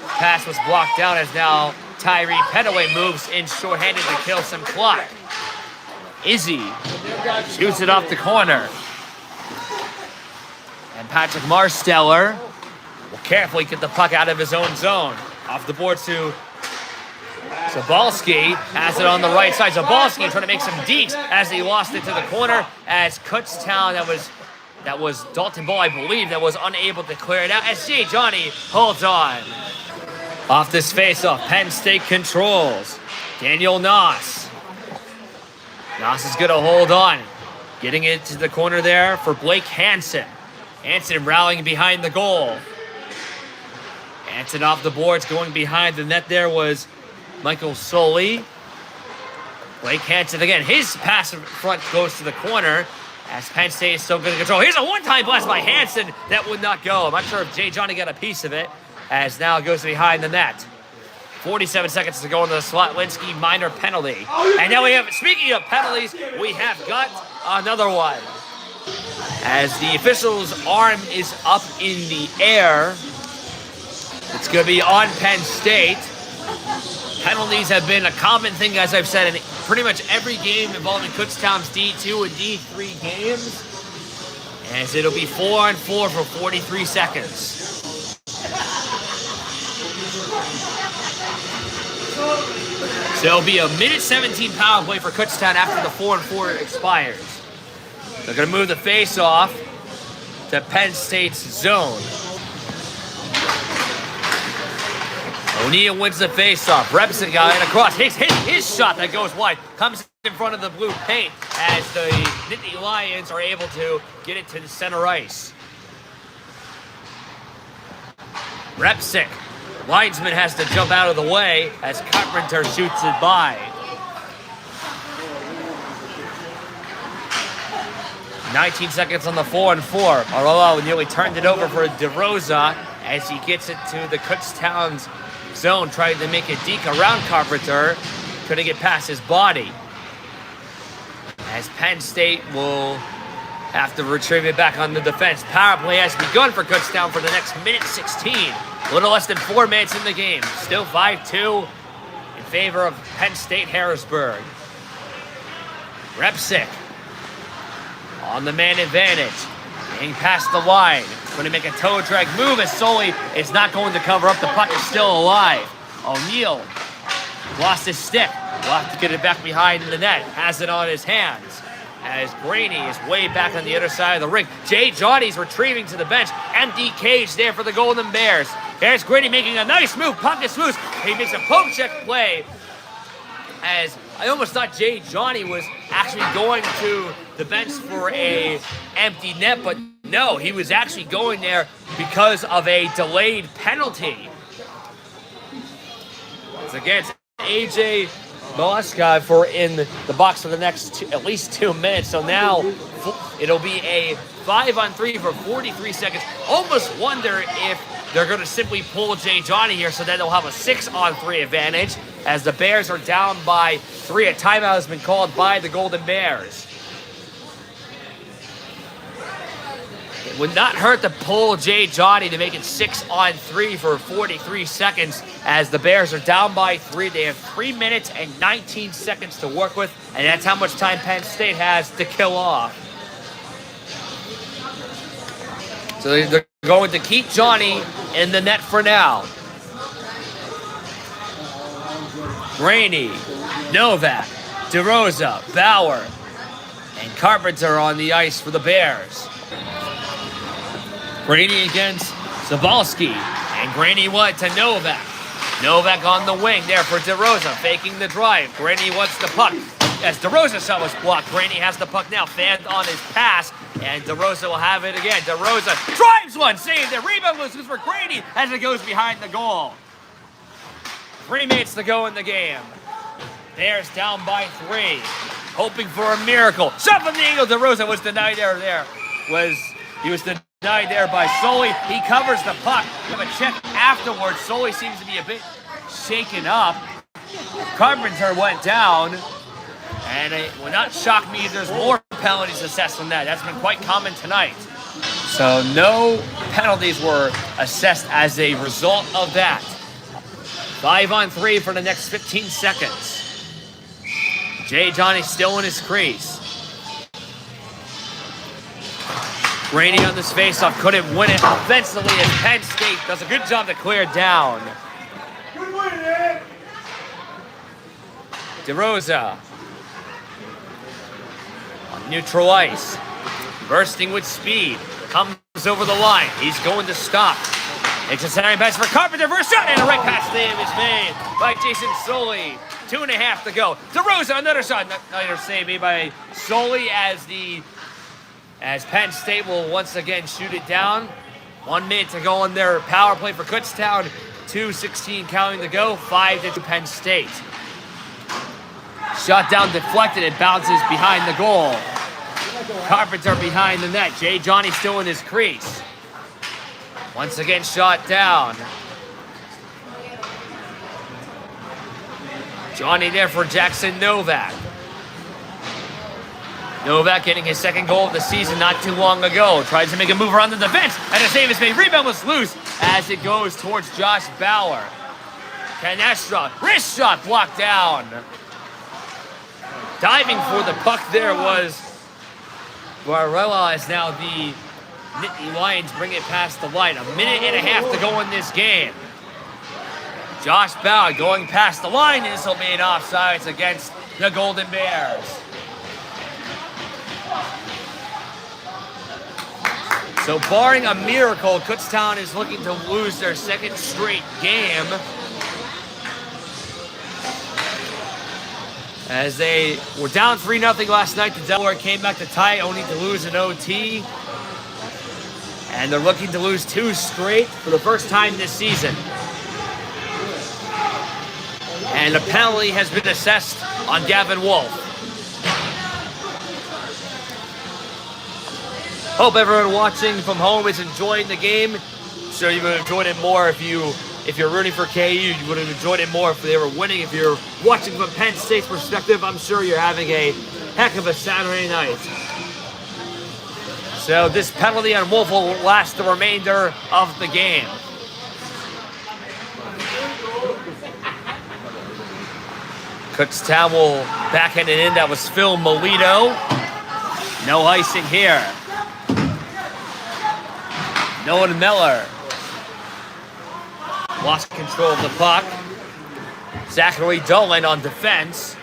Pass was blocked down as now Tyree Petaway moves in shorthanded to kill some clock. Izzy shoots it off the corner. And Patrick Marsteller will carefully get the puck out of his own zone. Off the board to Zabalski, has it on the right side. Zabalski trying to make some deeks as he lost it to the corner. As Kutztown, that was Dalton Ball, I believe, that was unable to clear it out. As Jay Johnny holds on. Off this faceoff, Penn State controls. Daniel Noss. Noss is going to hold on. Getting it to the corner there for Blake Hansen. Hansen rallying behind the goal. Hansen off the boards, going behind the net there was Michael Soley. Blake Hansen again. His pass in front goes to the corner as Penn State is still going to control. Here's a one-time blast by Hansen that would not go. I'm not sure if Jay Johnny got a piece of it as now it goes behind the net. 47 seconds to go in the Slotwinski minor penalty. And now we have, speaking of penalties, we have got another one. As the official's arm is up in the air, it's going to be on Penn State. Penalties have been a common thing, as I've said, in pretty much every game involving Kutztown's D2 and D3 games. As it'll be 4-on-4 for 43 seconds. So it'll be a minute 17 power play for Kutztown after the 4-on-4 expires. They're going to move the face off to Penn State's zone. O'Neal wins the face-off. Rebson got it across. His shot that goes wide comes in front of the blue paint as the Nittany Lions are able to get it to the center ice. Repsick. Linesman has to jump out of the way as Carpenter shoots it by. 19 seconds on the 4-on-4. Arolo nearly turned it over for DeRosa as he gets it to the Kutztown's zone, trying to make a deke around Carpenter. Couldn't get past his body. As Penn State will have to retrieve it back on the defense. Power play has begun for Kutztown for the next minute 16. A little less than 4 minutes in the game. Still 5-2 in favor of Penn State Harrisburg. Repsick on the man advantage. Getting past the line. Going to make a toe drag move as Sully is not going to cover up. The puck is still alive. O'Neal lost his stick. Will have to get it back behind the net. Has it on his hands. As Graney is way back on the other side of the rink. Jay Johnny's retrieving to the bench. Empty cage there for the Golden Bears. There's Graney making a nice move. Puck is loose. He makes a poke check play. As I almost thought Jay Johnny was actually going to the bench for a empty net, but no, he was actually going there because of a delayed penalty. It's against AJ Moskov for in the box for the next at least 2 minutes. So now it'll be a 5-on-3 for 43 seconds. Almost wonder if they're going to simply pull Jay Johnny here so that they'll have a 6-on-3 advantage as the Bears are down by 3. A timeout has been called by the Golden Bears. It would not hurt to pull Jay Johnny to make it 6-on-3 for 43 seconds as the Bears are down by 3. They have 3 minutes and 19 seconds to work with, and that's how much time Penn State has to kill off. So they're going to keep Johnny in the net for now. Graney, Novak, DeRosa, Bauer, and Carpenter on the ice for the Bears. Graney against Zabalski, and Graney went to Novak. Novak on the wing there for DeRosa, faking the drive. Graney wants the puck. As DeRosa's shot was blocked, Graney has the puck now, fanned on his pass, and DeRosa will have it again. DeRosa drives one, saved it. Rebound was for Graney as it goes behind the goal. 3 minutes to go in the game. Bears down by 3, hoping for a miracle. Shot from the angle. DeRosa was denied there. He was denied there by Sully. He covers the puck. We have a check afterwards. Sully seems to be a bit shaken up. Carpenter went down. And it would not shock me if there's more penalties assessed from that. That's been quite common tonight. So no penalties were assessed as a result of that. 5-on-3 for the next 15 seconds. Jay Johnny still in his crease. Graney on this faceoff couldn't win it offensively as Penn State does a good job to clear it down. Good win, Ed. DeRosa on neutral ice, bursting with speed, comes over the line. He's going to stop. It's a centering pass for Carpenter for a shot, and a right pass save is made by Jason Sully. 2.5 to go. DeRosa, another shot. Another save made by Sully as Penn State will once again shoot it down. 1 minute to go on their power play for Kutztown. 2:16 counting to go. 5-2 Penn State. Shot down deflected. It bounces behind the goal. Carpenter behind the net. Jay Johnny still in his crease. Once again, shot down. Johnny there for Jackson Novak. Novak getting his second goal of the season not too long ago. Tries to make a move around the defense, and a save is made. Rebound was loose as it goes towards Josh Bauer. Canestra, wrist shot blocked down. Diving for the puck there was Varela, as now the Nittany Lions bring it past the line. 1.5 minutes to go in this game. Josh Bauer going past the line. This will be an offsides against the Golden Bears. So barring a miracle, Kutztown is looking to lose their second straight game, as they were down 3-0 last night to Delaware, came back to tie, only to lose an OT. And they're looking to lose 2 straight for the first time this season. And a penalty has been assessed on Gavin Wolf. Hope everyone watching from home is enjoying the game. So you would have enjoyed it more if you're rooting for KU. You would have enjoyed it more if they were winning. If you're watching from Penn State's perspective, I'm sure you're having a heck of a Saturday night. So this penalty on Wolf will last the remainder of the game. Kutztown will backhand it in. That was Phil Melito. No icing here. Nolan Miller lost control of the puck. Zachary Dolan on defense.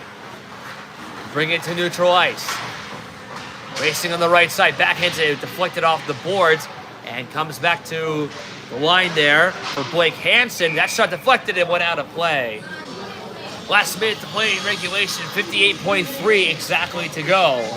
Bring it to neutral ice. Racing on the right side. Backhands it, deflected off the boards, and comes back to the line there for Blake Hansen. That shot deflected and went out of play. Last minute to play in regulation, 58.3 exactly to go.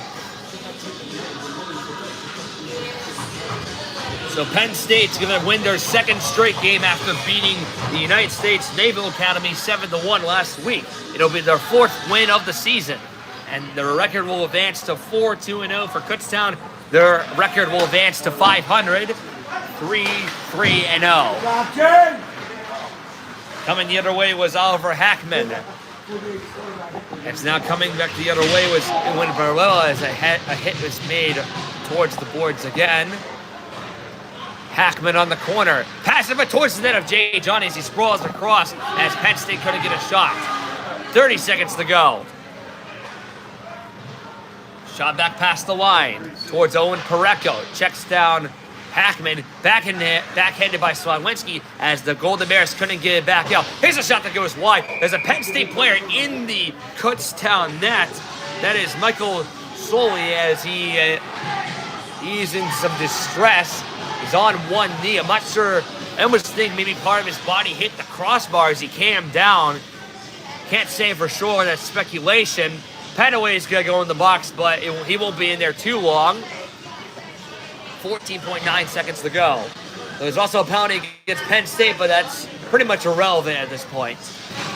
So Penn State's going to win their second straight game after beating the United States Naval Academy 7-1 last week. It'll be their fourth win of the season, and their record will advance to 4-2-0 for Kutztown. Their record will advance to 500, 3-3-0. Coming the other way was Oliver Hackman. It's now coming back the other way was Ewan Barella as a hit was made towards the boards again. Hackman on the corner. Passing it towards the net of Jay Johnny as he sprawls across as Penn State couldn't get a shot. 30 seconds to go. Shot back past the line towards Owen Pareco. Checks down Hackman. Backhanded by Slawinski as the Golden Bears couldn't get it back out. Here's a shot that goes wide. There's a Penn State player in the Kutztown net. That is Michael Soley as he's in some distress. He's on one knee. I'm not sure. I almost think maybe part of his body hit the crossbar as he came down. Can't say for sure. That's speculation. Petaway's going to go in the box, but he won't be in there too long. 14.9 seconds to go. There's also a penalty against Penn State, but that's pretty much irrelevant at this point.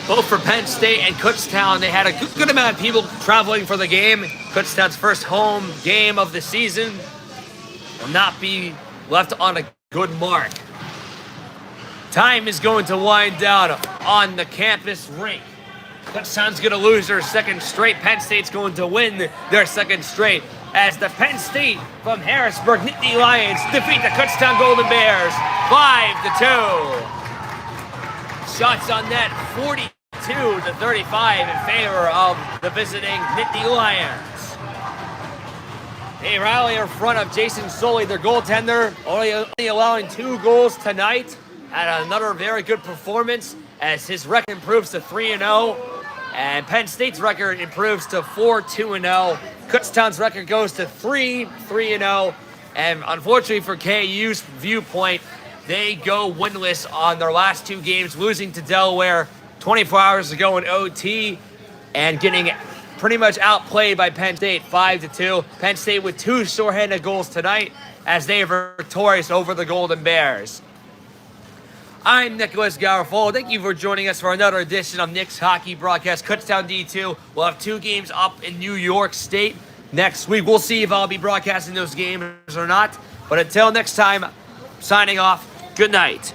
Both for Penn State and Kutztown, they had a good amount of people traveling for the game. Kutztown's first home game of the season will not be left on a good mark. Time is going to wind down on the campus rink. Kutztown's going to lose their second straight. Penn State's going to win their second straight as the Penn State from Harrisburg Nittany Lions defeat the Kutztown Golden Bears 5-2. Shots on net 42-35 in favor of the visiting Nittany Lions. A rally in front of Jason Soley, their goaltender, only allowing 2 goals tonight. Had another very good performance as his record improves to 3-0. And Penn State's record improves to 4-2-0. Kutztown's record goes to 3-3-0. And unfortunately for KU's viewpoint, they go winless on their last 2 games, losing to Delaware 24 hours ago in OT and getting pretty much outplayed by Penn State 5-2. Penn State with 2 shorthanded goals tonight as they are victorious over the Golden Bears. I'm Nicholas Garofalo. Thank you for joining us for another edition of Nick's Hockey Broadcast. Kutztown D2 will have 2 games up in New York State next week. We'll see if I'll be broadcasting those games or not. But until next time, signing off. Good night.